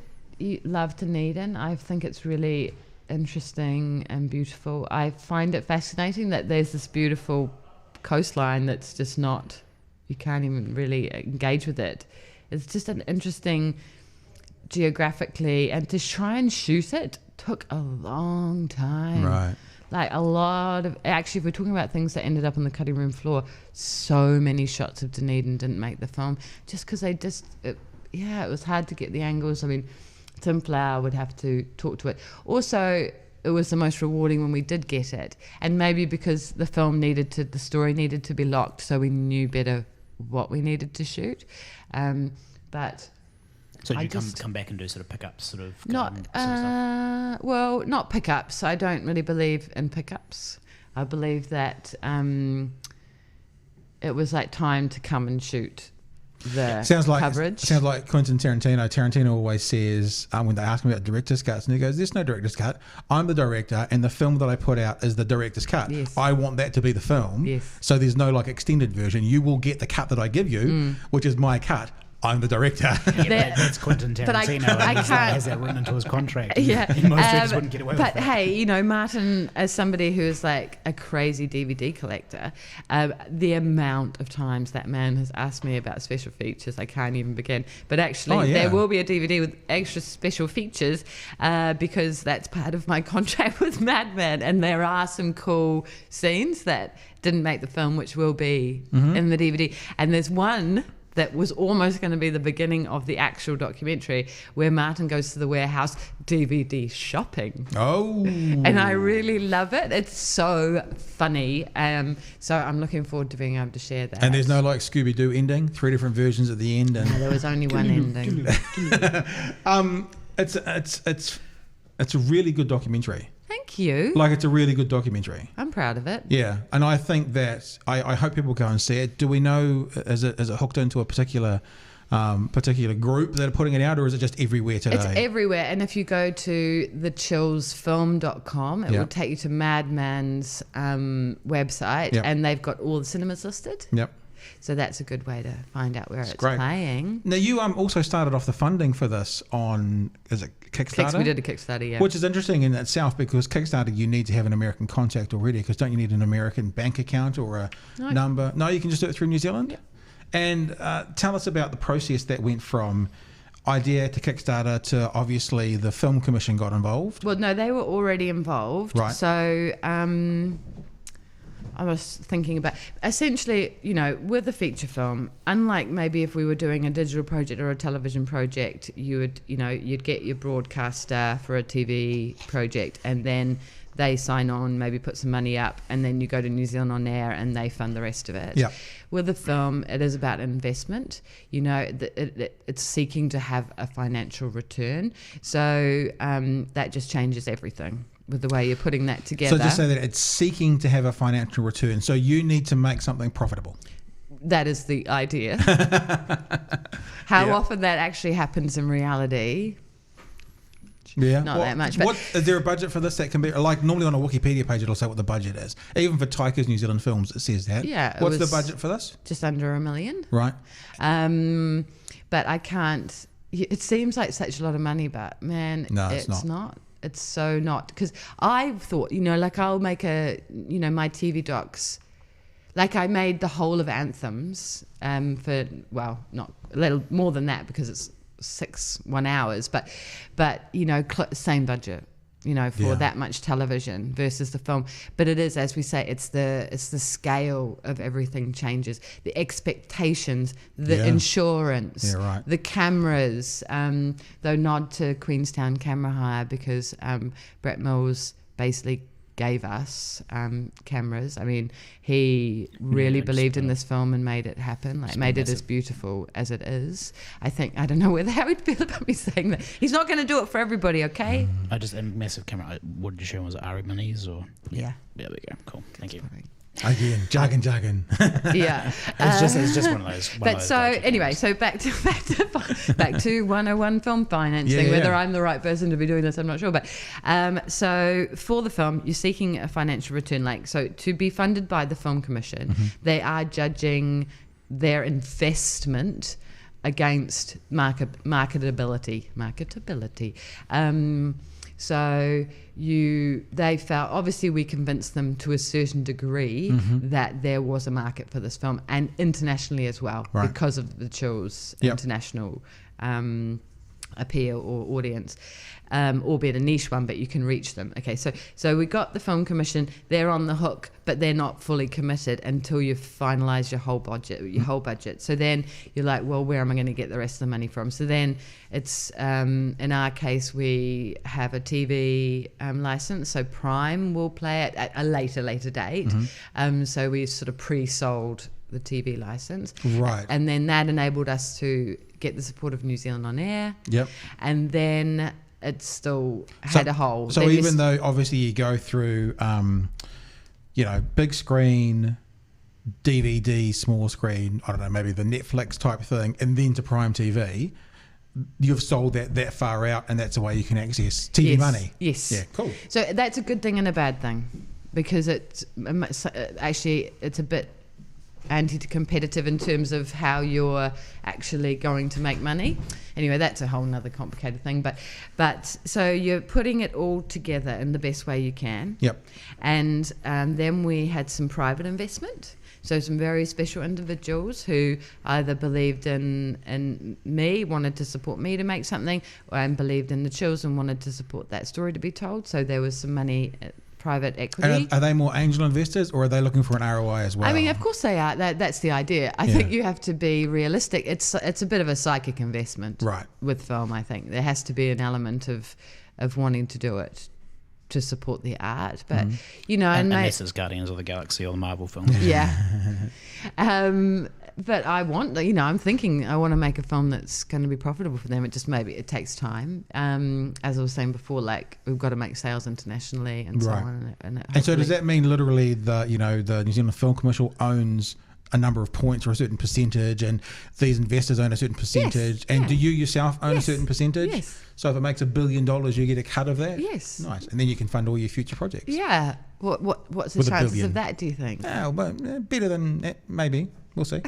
love Dunedin. I think it's really interesting and beautiful. I find it fascinating that there's this beautiful coastline that's just not, you can't even really engage with it. It's just an interesting geographically, and to try and shoot it took a long time. Right. Like a lot of, actually, if we're talking about things that ended up on the cutting room floor, so many shots of Dunedin didn't make the film just because it was hard to get the angles. I mean, Tim Flower would have to talk to it. Also, it was the most rewarding when we did get it, and maybe because the story needed to be locked, so we knew better what we needed to shoot. But so did you come back and do sort of pickups, sort of not stuff? Well, not pickups. I don't really believe in pickups. I believe that it was like time to come and shoot the coverage. Sounds like Quentin Tarantino. Tarantino always says, when they ask him about director's cuts, and he goes, there's no director's cut. I'm the director, and the film that I put out is the director's cut. Yes. I want that to be the film. Yes. So there's no extended version. You will get the cut that I give you, which is my cut. I'm the director. Yeah, that's Quentin Tarantino. But I can't, has that written into his contract. Yeah. Most directors wouldn't get away with that. But hey, Martin, as somebody who is like a crazy DVD collector, the amount of times that man has asked me about special features, I can't even begin. But actually, there will be a DVD with extra special features because that's part of my contract with Madman. And there are some cool scenes that didn't make the film, which will be in the DVD. And there's one that was almost going to be the beginning of the actual documentary, where Martin goes to the warehouse DVD shopping. Oh. And I really love it. It's so funny. So I'm looking forward to being able to share that. And there's no Scooby-Doo ending, 3 different versions at the end. And no, there was only one ending. It's a really good documentary. Thank you. It's a really good documentary. I'm proud of it. Yeah, and I think that I hope people go and see it. Do we know, is it hooked into a particular group that are putting it out, or is it just everywhere today? It's everywhere, and if you go to thechillsfilm.com, it will take you to Madman's website, and they've got all the cinemas listed. Yep. So that's a good way to find out where it's playing. Now, you also started off the funding for this on, is it Kickstarter? We did a Kickstarter, yeah. Which is interesting in itself, because Kickstarter, you need to have an American contact already, because don't you need an American bank account or a number? No, you can just do it through New Zealand? Yeah. And tell us about the process that went from idea to Kickstarter to, obviously, the Film Commission got involved. Well, no, they were already involved. Right. So I was thinking about, essentially, with a feature film, unlike maybe if we were doing a digital project or a television project, you'd get your broadcaster for a TV project, and then they sign on, maybe put some money up, and then you go to New Zealand On Air and they fund the rest of it. Yeah. With a film, it is about investment. It's seeking to have a financial return. So that just changes everything. with the way you're putting that together. So just say that it's seeking to have a financial return. So you need to make something profitable. That is the idea. How often that actually happens in reality? Yeah, not that much. But is there a budget for this that can be like normally on a Wikipedia page? It'll say what the budget is. Even for Taika's New Zealand films, it says that. Yeah. What's the budget for this? Just under $1 million. Right. But I can't. It seems like such a lot of money, but man, no, it's not. It's so not, because I thought, like I'll make my TV docs. Like I made the whole of Anthems for, well, not a little more than that because it's 1 hours, but same budget, for that much television versus the film. But it is, as we say, it's the scale of everything changes. The expectations, the insurance, the cameras, though nod to Queenstown Camera Hire because Brett Mills basically gave us cameras. I mean, he really believed in this film and made it happen, made it as beautiful as it is. I don't know how he'd feel about me saying that. He's not going to do it for everybody, okay? I just a massive camera. What did you show? Was it Ari Minis or? Yeah. Yeah, there we go. Cool. Thank you. Again, jargon. Yeah, it's just one of those. So back to 101 film financing. Whether I'm the right person to be doing this, I'm not sure. But so for the film, you're seeking a financial return. So to be funded by the Film Commission, they are judging their investment against marketability. So they felt, obviously we convinced them to a certain degree that there was a market for this film, and internationally as well, because of the Chills international appeal or audience, albeit a niche one, but you can reach them. Okay, so we got the Film Commission. They're on the hook, but they're not fully committed until you've finalised your whole budget. So then you're like, well, where am I going to get the rest of the money from? So then it's, in our case, we have a TV license. So Prime will play it at a later date. So we sort of pre-sold the TV license. Right. And then that enabled us to get the support of New Zealand On Air. Yep. And then it still had a hole. So even though obviously you go through, big screen, DVD, small screen, I don't know, maybe the Netflix type thing, and then to Prime TV, you've sold that far out, and that's the way you can access TV money. Yes. Yeah, cool. So that's a good thing and a bad thing, because it's a bit anti-competitive in terms of how you're actually going to make money. Anyway, that's a whole nother complicated thing. But so you're putting it all together in the best way you can. Yep. And then we had some private investment. So some very special individuals who either believed in me, wanted to support me to make something, and believed in the Chills and wanted to support that story to be told. So there was some money, private equity. And are they more angel investors, or are they looking for an ROI as well? I mean, of course they are. That's the idea. I think you have to be realistic. It's a bit of a psychic investment, right, with film. I think there has to be an element of wanting to do it to support the art, but unless it's Guardians of the Galaxy or the Marvel films. Yeah. But I want, I'm thinking I want to make a film that's going to be profitable for them. It takes time. As I was saying before, we've got to make sales internationally and so on. And so does that mean literally the New Zealand Film Commission owns a number of points or a certain percentage, and these investors own a certain percentage? Yes, and do you yourself own a certain percentage? Yes. So if it makes $1 billion, you get a cut of that? Yes. Nice. And then you can fund all your future projects. Yeah. What's the chances of that, do you think? Oh, well, better than that, maybe. We'll see.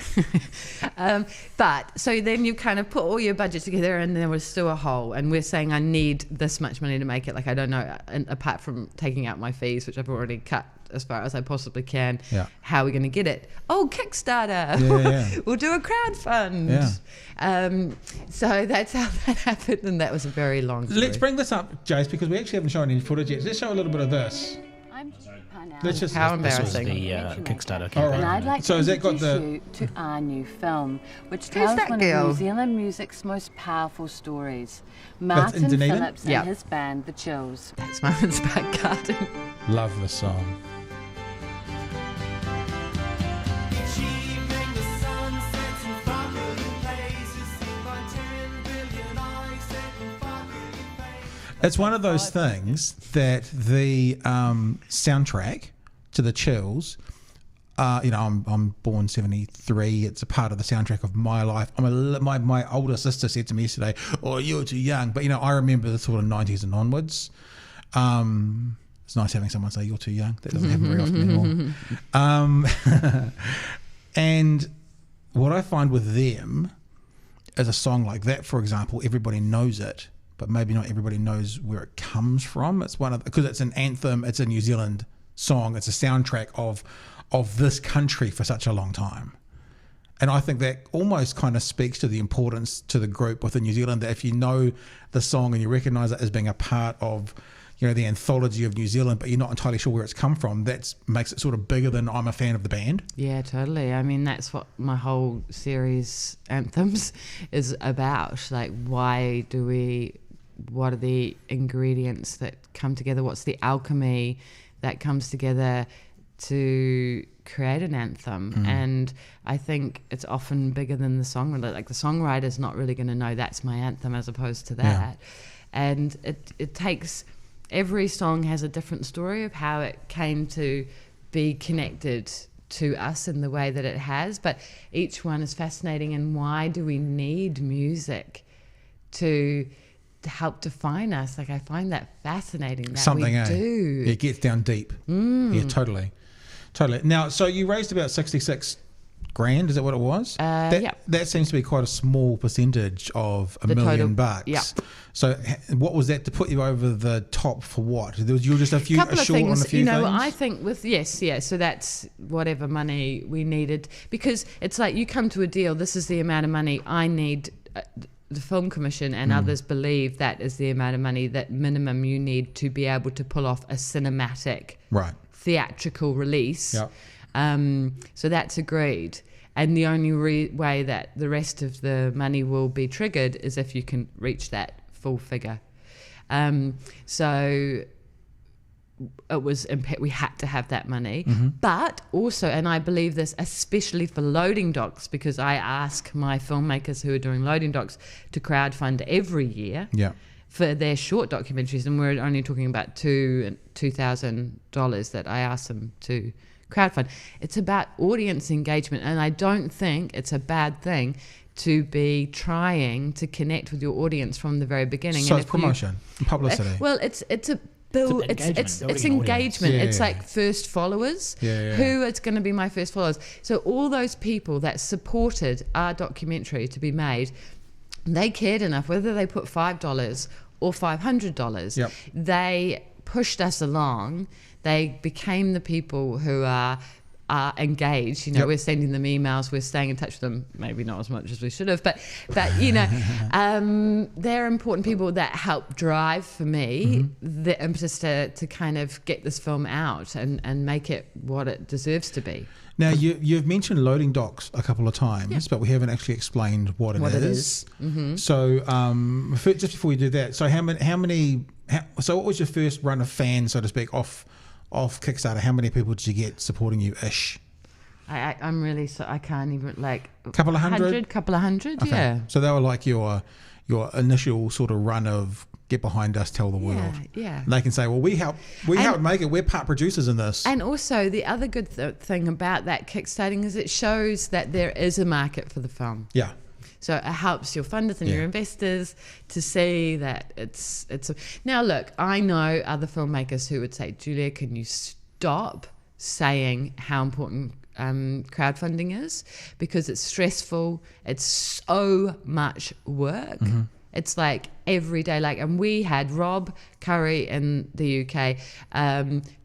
But so then you kind of put all your budget together, and there was still a hole, and we're saying I need this much money to make it. I don't know, and apart from taking out my fees, which I've already cut as far as I possibly can. Yeah. How are we going to get it? Oh, Kickstarter. Yeah. We'll do a crowdfund. Yeah. So that's how that happened, and that was a very long story. Let's bring this up, Jace, because we actually haven't shown any footage yet. Let's show a little bit of this. I'm Julia Parnell. How embarrassing. This was the Kickstarter campaign. And I'd like So has to that got introduce you to our new film, which tells that one girl? of New Zealand music's most powerful stories. in Martin Dunedin? Phillipps Yeah. and his band, The Chills. That's Martin's back garden. Love this song. It's one of those things that the soundtrack to the Chills. I'm born 73. It's a part of the soundtrack of my life. My older sister said to me yesterday, "Oh, you're too young." But I remember the sort of 90s and onwards. It's nice having someone say you're too young. That doesn't happen very often anymore. And what I find with them is a song like that, for example, everybody knows it, but maybe not everybody knows where it comes from. It's because it's an anthem. It's a New Zealand song. It's a soundtrack of this country for such a long time. And I think that almost kind of speaks to the importance to the group within New Zealand, that if you know the song and you recognise it as being a part of the anthology of New Zealand, but you're not entirely sure where it's come from, that makes it sort of bigger than I'm a fan of the band. Yeah, totally. I mean, that's what my whole series Anthems is about. Like, what are the ingredients that come together? What's the alchemy that comes together to create an anthem? And I think it's often bigger than the songwriter. Like, the songwriter's not really going to know that's my anthem as opposed to that. Yeah. And it takes... Every song has a different story of how it came to be connected to us in the way that it has, but each one is fascinating. And why do we need music to help define us? Like, I find that fascinating that Something, we do. It gets down deep. Yeah, totally. Now, so you raised about 66 grand, is that what it was? That seems to be quite a small percentage of $1 million bucks. Yeah. So what was that to put you over the top for? What you were just a few couple of short things, on a few things? I think so that's whatever money we needed, because it's like you come to a deal, this is the amount of money I need. The Film Commission and others believe that is the amount of money that minimum you need to be able to pull off a cinematic theatrical release. Yep. So that's agreed. And the only way that the rest of the money will be triggered is if you can reach that full figure. So it was we had to have that money. But also, and I believe this especially for loading docs, because I ask my filmmakers who are doing loading docs to crowdfund every year for their short documentaries, and we're only talking about $2,000 that I ask them to crowdfund. It's about audience engagement, and I don't think it's a bad thing to be trying to connect with your audience from the very beginning. So it's promotion and publicity. Well, it's engagement. Yeah, it's like first followers. Who is going to be my first followers? So all those people that supported our documentary to be made, they cared enough, whether they put $5 or $500. They pushed us along. They became the people who are engaged. We're sending them emails, we're staying in touch with them, maybe not as much as we should have, but they're important people that help drive for me the impetus to kind of get this film out and make it what it deserves to be. Now, you've mentioned loading docs a couple of times, but we haven't actually explained what it is. So just before we do that, so so what was your first run of fans, so to speak, off Kickstarter? How many people did you get supporting you ish? I'm really I can't even, like, couple of hundred, okay. Yeah. So they were like your initial sort of run of get behind us, tell the world. Yeah. And they can say, well, we helped make it. We're part producers in this. And also the other good thing about that kickstarting is it shows that there is a market for the film. Yeah. So it helps your funders and your investors to see that it's now look, I know other filmmakers who would say, Julia, can you stop saying how important crowdfunding is, because it's stressful, it's so much work. It's like every day, and we had Rob Curry in the UK,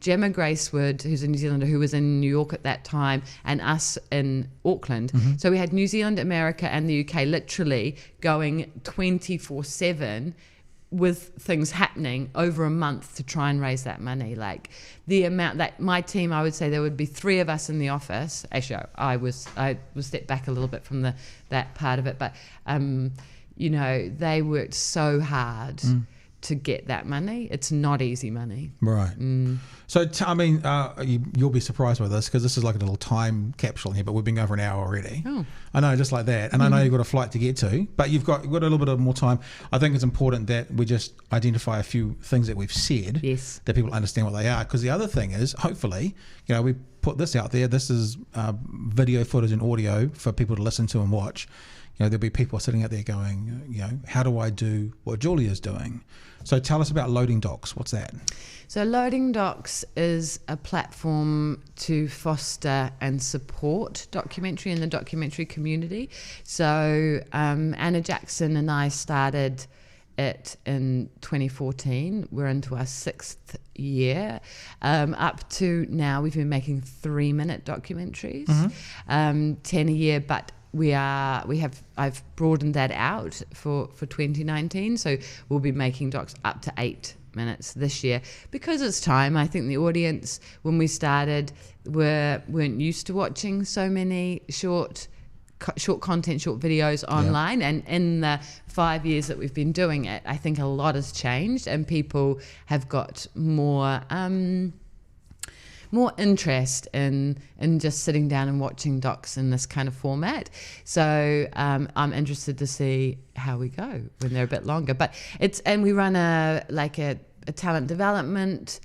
Gemma Gracewood, who's a New Zealander who was in New York at that time, and us in Auckland. So we had New Zealand, America, and the UK literally going 24/7 with things happening over a month to try and raise that money. Like, the amount that my team, I would say there would be 3 of us in the office. Actually, I was stepped back a little bit from that part of it, but they worked so hard to get that money. It's not easy money. Right. So, you'll be surprised by this because this is like a little time capsule here, but we've been over an hour already. Oh. I know, just like that. And I know you've got a flight to get to, but you've got a little bit of more time. I think it's important that we just identify a few things that we've said, Yes. that people understand what they are. Because the other thing is, hopefully, we put this out there. This is video footage and audio for people to listen to and watch. There'll be people sitting out there going, how do I do what Julia's doing? So tell us about Loading Docs. What's that? So Loading Docs is a platform to foster and support documentary in the documentary community. So Anna Jackson and I started it in 2014. We're into our 6th year. Up to now, we've been making 3-minute documentaries, 10 a year, but I've broadened that out for 2019, so we'll be making docs up to 8 minutes this year because it's time. I think the audience, when we started, weren't used to watching so many short content, short videos online, and in the 5 years that we've been doing it, I think a lot has changed and people have got more interest in just sitting down and watching docs in this kind of format. So I'm interested to see how we go when they're a bit longer. But we run a talent development,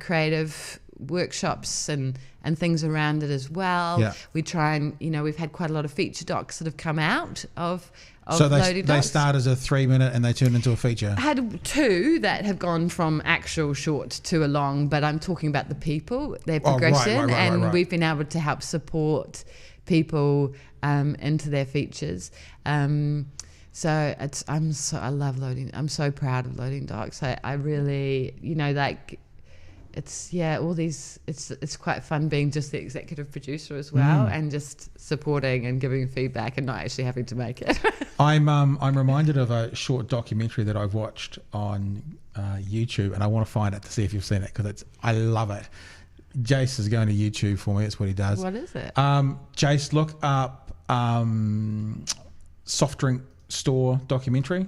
creative workshops and things around it as well. Yeah. We try and, we've had quite a lot of feature docs that have come out of so Loading they Docs. start as a 3-minute and they turn into a feature. I had 2 that have gone from actual short to a long, but I'm talking about the people, their progression, and we've been able to help support people into their features. So I love Loading. I'm so proud of Loading Docs. I really, it's quite fun being just the executive producer as well, and just supporting and giving feedback and not actually having to make it. I'm reminded of a short documentary that I've watched on YouTube, and I want to find it to see if you've seen it because I love it. Jace is going to YouTube for me. That's what he does. What is it? Jace, look up soft drink store documentary.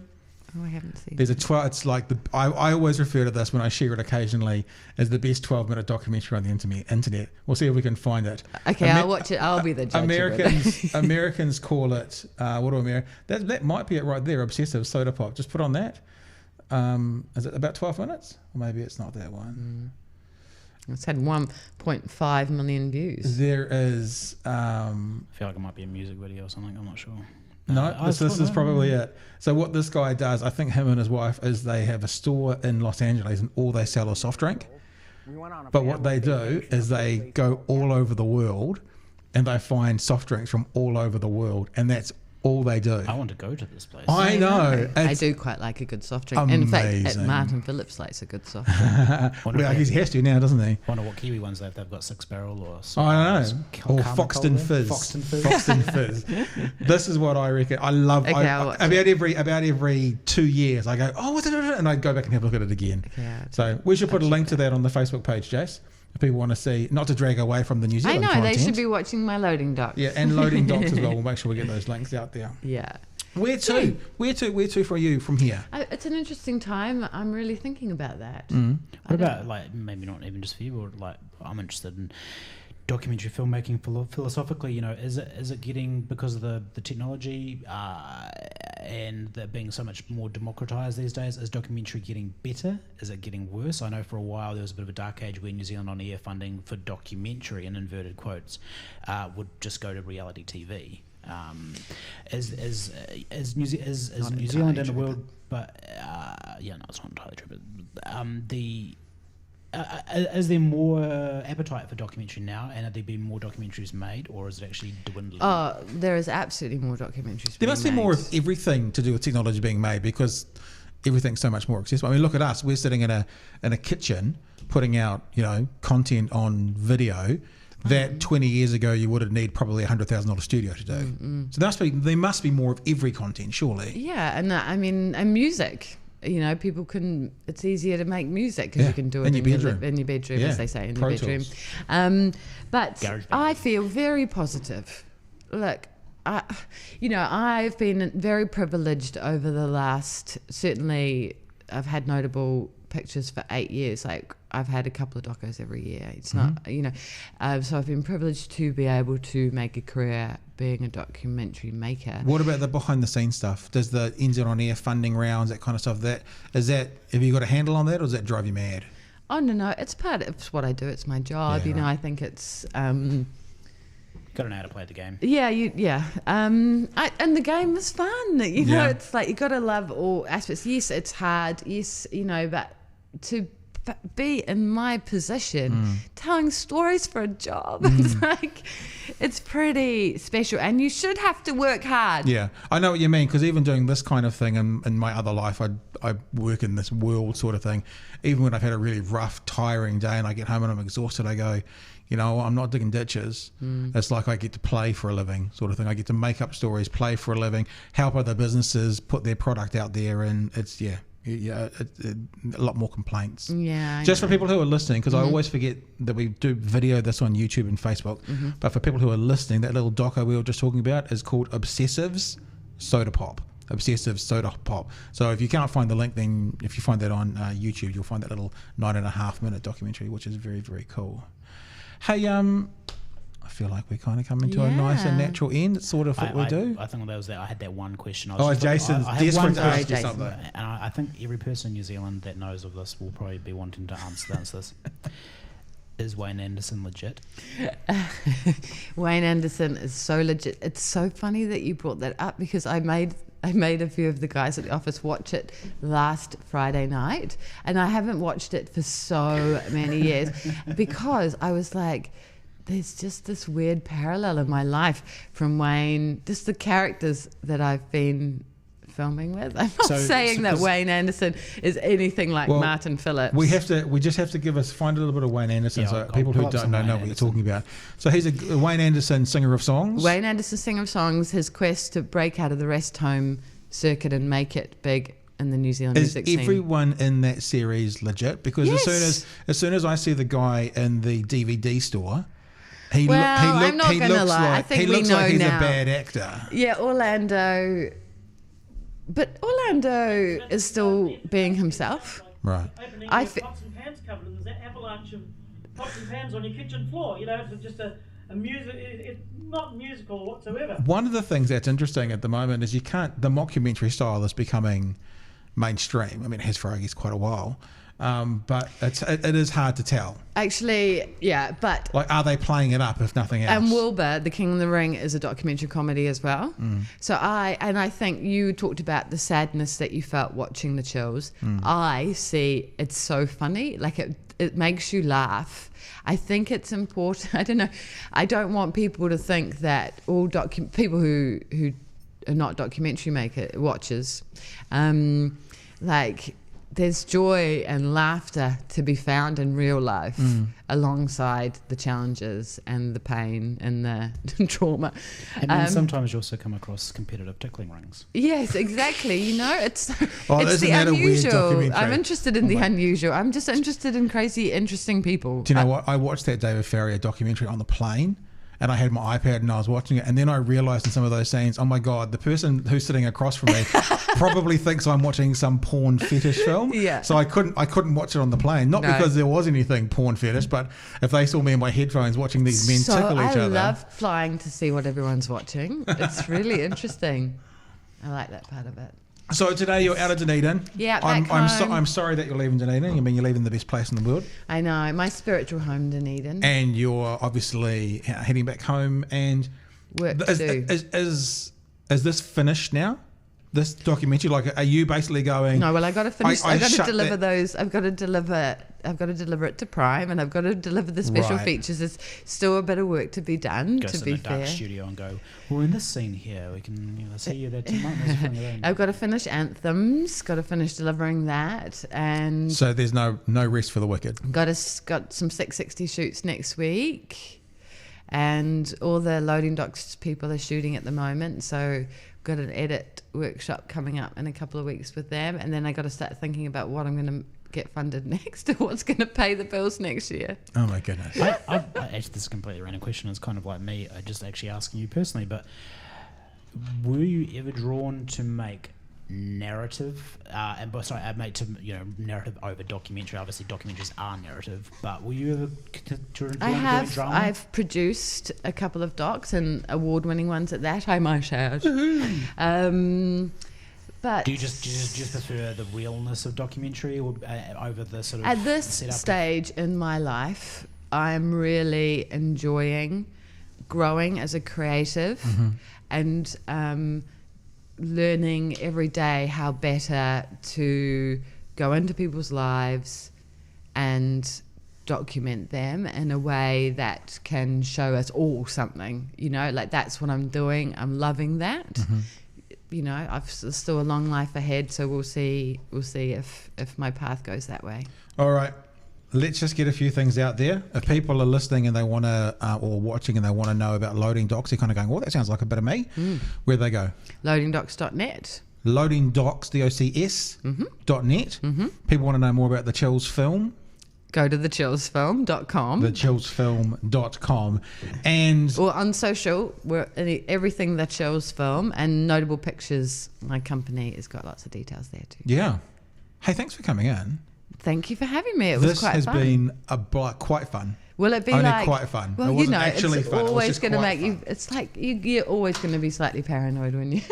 Oh, I haven't seen. There's it's like I always refer to this when I share it occasionally as the best 12-minute documentary on the internet. We'll see if we can find it. Okay, I'll watch it. I'll be the judge. Americans call it what do Americans? That might be it right there. Obsessive soda pop. Just put on that. Is it about 12 minutes? Or maybe it's not that one. It's had 1.5 million views. There is. I feel like it might be a music video or something. I'm not sure. No, this is probably it. So what this guy does, I think him and his wife, is they have a store in Los Angeles and all they sell is soft drink. But what they do is they go all over the world and they find soft drinks from all over the world, and that's all they do. I want to go to this place. I know. I do quite like a good soft drink. Amazing. In fact, Martin Phillipps likes a good soft drink. Well, he has to now, doesn't he? Wonder what Kiwi ones they've got 6 Barrel or I don't know. Or Foxton Fizz. Foxton Fizz. This is what I reckon. I love. About every 2 years, I go, what's it? And I go back and have a look at it again. Okay, so we should put a link to that on the Facebook page, Jace. If people want to see, not to drag away from the New Zealand content. They should be watching my Loading Docs. Yeah, and Loading Docs as well. We'll make sure we get those links out there. Yeah. Where to for you from here? It's an interesting time. I'm really thinking about that. What about, maybe not even just for you, or I'm interested in documentary filmmaking philosophically, is it getting, because of the technology and that being so much more democratized these days, is documentary getting better? Is it getting worse? I know for a while there was a bit of a dark age where New Zealand On Air funding for documentary, in inverted quotes, would just go to reality TV. Is New Zealand in the world, but no, it's not entirely true. But is there more appetite for documentary now, and are there being more documentaries made, or is it actually dwindling? Oh, there is absolutely more documentaries. There must be more of everything to do with technology being made, because everything's so much more accessible. I mean, look at us. We're sitting in a kitchen putting out content on video that 20 years ago you would have need probably $100,000 studio to do. So there must be more of every content, surely. Yeah, and music. People can. It's easier to make music because you can do it in your bedroom, as they say, in your bedroom. But I feel very positive. Look, I've been very privileged over the last certainly I've had notable pictures for 8 years. Like I've had a couple of docos every year. It's not, so I've been privileged to be able to make a career being a documentary maker. What about the behind the scenes stuff? Does the NZ On Air funding rounds, that kind of stuff, have you got a handle on that, or does that drive you mad? Oh, no, it's it's what I do. It's my job. Yeah, right. I think it's... Got to know how to play the game. And the game is fun. Yeah. It's like you got to love all aspects. Yes, it's hard. Yes, but to be in my position, telling stories for a job, it's pretty special. And you should have to work hard. Yeah, I know what you mean, because even doing this kind of thing in my other life, I work in this world sort of thing. Even when I've had a really rough, tiring day and I get home and I'm exhausted, I go, I'm not digging ditches. It's like I get to play for a living sort of thing. I get to make up stories, play for a living, help other businesses put their product out there, and it's a lot more complaints. Yeah. Just for people who are listening, because I always forget that we do video this on YouTube and Facebook, but for people who are listening, that little doco we were just talking about is called Obsessives Soda Pop. Obsessive Soda Pop. So if you can't find the link, then if you find that on YouTube, you'll find that little 9.5-minute documentary, which is very, very cool. Hey, I feel like we're kind of coming to a nice and natural end. It's sort of what we do. I think that was that. I had that one question. Jason's desperate to ask you something. And I think every person in New Zealand that knows of this will probably be wanting to answer this. Is Wayne Anderson legit? Wayne Anderson is so legit. It's so funny that you brought that up, because I made a few of the guys at the office watch it last Friday night, and I haven't watched it for so many years because I was like, there's just this weird parallel in my life from Wayne, just the characters that I've been filming with. I'm not saying that Wayne Anderson is anything like Martin Phillipps. We just have to find a little bit of Wayne Anderson, so people who don't know what you're talking about. So he's a Wayne Anderson singer of songs. Wayne Anderson singer of songs. His quest to break out of the rest home circuit and make it big in the New Zealand music scene. Is everyone in that series legit? Because as soon as I see the guy in the DVD store, he looks like he's a bad actor. Yeah, Orlando. But Orlando is still being himself. Right. I pots and pans covered, and there's that avalanche of pots and pans on your kitchen floor. It's just a music. It's not musical whatsoever. One of the things that's interesting at the moment is the mockumentary style is becoming mainstream. I mean, it has for, I guess, quite a while. But it is hard to tell. Actually, yeah, but... Like, are they playing it up, if nothing else? And Wilbur, The King of the Ring, is a documentary comedy as well. So I think you talked about the sadness that you felt watching The Chills. I see it's so funny. Like, it makes you laugh. I think it's important. I don't know. I don't want people to think that all people who are not documentary watchers, there's joy and laughter to be found in real life alongside the challenges and the pain and the trauma. And then sometimes you also come across competitive tickling rings. Yes, exactly. it's isn't the that a weird unusual. documentary? I'm interested in the unusual. I'm just interested in crazy, interesting people. Do you know what? I watched that David Farrier documentary on the plane, and I had my iPad and I was watching it, and then I realised in some of those scenes, oh my God, the person who's sitting across from me probably thinks I'm watching some porn fetish film. Yeah. So I couldn't watch it on the plane, not because there was anything porn fetish, but if they saw me in my headphones watching these men tickle each other. I love flying to see what everyone's watching. It's really interesting. I like that part of it. So today you're out of Dunedin. Yeah, I'm sorry that you're leaving Dunedin. I mean, you're leaving the best place in the world. I know, my spiritual home, Dunedin. And you're obviously heading back home. And work to do. Is this finished now? This documentary, like, are you basically going? No, well, I got to finish. I've got to deliver those. I've got to deliver it to Prime, and I've got to deliver the special features. There's still a bit of work to be done. Go to to be the fair. dark studio and go, well, in this scene here, we can see you there tonight. I've got to finish Anthems. Got to finish delivering that, and so there's no rest for the wicked. Got some 660 shoots next week, and all the loading docks people are shooting at the moment. So got an edit workshop coming up in a couple of weeks with them, and then I got to start thinking about what I'm going to get funded next, or what's going to pay the bills next year. Oh my goodness! I actually, this is a completely random question. It's kind of like me, just actually asking you personally, but were you ever drawn to make narrative, I made to narrative over documentary. Obviously, documentaries are narrative, but were you ever doing drama? I've produced a couple of docs and award-winning ones at that, I might add. But do you just prefer the realness of documentary or over the sort of at this setup stage in my life, I'm really enjoying growing as a creative and learning every day how better to go into people's lives and document them in a way that can show us all something, like that's what I'm doing. I'm loving that. I've still a long life ahead, so we'll see if my path goes that way. All right. Let's just get a few things out there. If people are listening and they want to, or watching and they want to know about Loading Docs, they're kind of going, "Oh, that sounds like a bit of me." Where'd they go? Loadingdocs.net. Loading Docs, DOCS, .net. People want to know more about the Chills film. Go to thechillsfilm.com. Thechillsfilm.com. And or on social, we're everything The Chills Film, and Notable Pictures, my company, has got lots of details there too. Yeah. Hey, thanks for coming in. Thank you for having me. It was quite fun. This has been quite fun. Will it be only like quite fun? Well, it wasn't actually it's fun. always going to make fun. you. It's like you're always going to be slightly paranoid when you.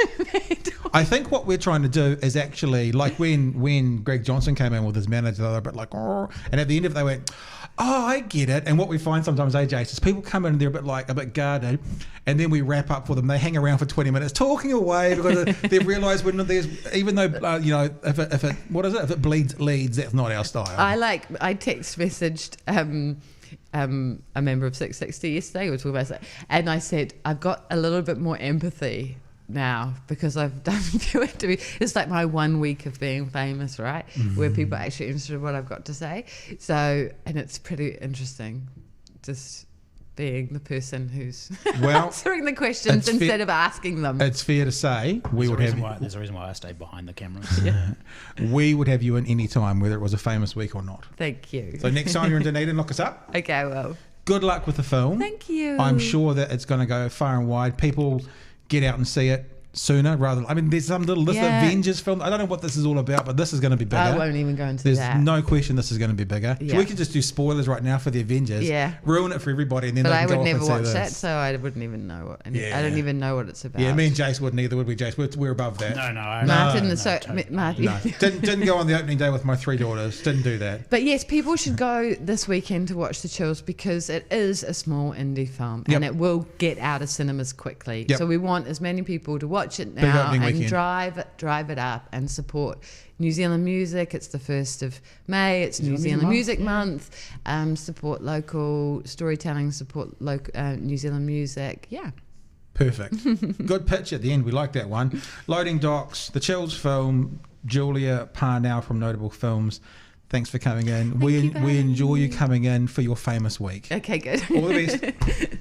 I think what we're trying to do is actually like when Greg Johnson came in with his manager, they were a bit like, oh, and at the end of it, they went, oh, I get it. And what we find sometimes, AJ, is people come in and they're a bit guarded, and then we wrap up for them. They hang around for 20 minutes talking away because they realise when there's, even though if it bleeds leads, that's not our style. I text messaged a member of 660 yesterday, which was and I said I've got a little bit more empathy now because I've done a few interviews. It's like my 1 week of being famous, right? Where people are actually interested in what I've got to say. So, and it's pretty interesting just being the person who's answering the questions instead of asking them. It's fair to say there's a reason why I stayed behind the cameras. We would have you in any time, whether it was a famous week or not. Thank you. So next time you're in Dunedin, look us up. Okay, well. Good luck with the film. Thank you. I'm sure that it's going to go far and wide. People get out and see it sooner there's some little Avengers film. I don't know what this is all about, but this is going to be bigger. I won't even go into There's that. no question this is going to be bigger. So we can just do spoilers right now for the Avengers. Ruin it for everybody, and then but they can I would go never off and watch see that, this. so I wouldn't even know what. I don't even know what it's about. Yeah, me and Jace wouldn't either, would we, Jace? We're above that. No. Martin. Didn't go on the opening day with my 3 daughters. Didn't do that. But yes, people should go this weekend to watch The Chills because it is a small indie film and it will get out of cinemas quickly. So we want as many people to watch it now and weekend. drive it up and support New Zealand music. It's the 1st of May. It's New Zealand Music Month. Support local storytelling. Support local New Zealand music. Yeah. Perfect. Good pitch at the end. We like that one. Loading Docs, The Chills film, Julia Parnell from Notable Films. Thanks for coming in. We enjoy you coming in for your famous week. Okay, good. All the best.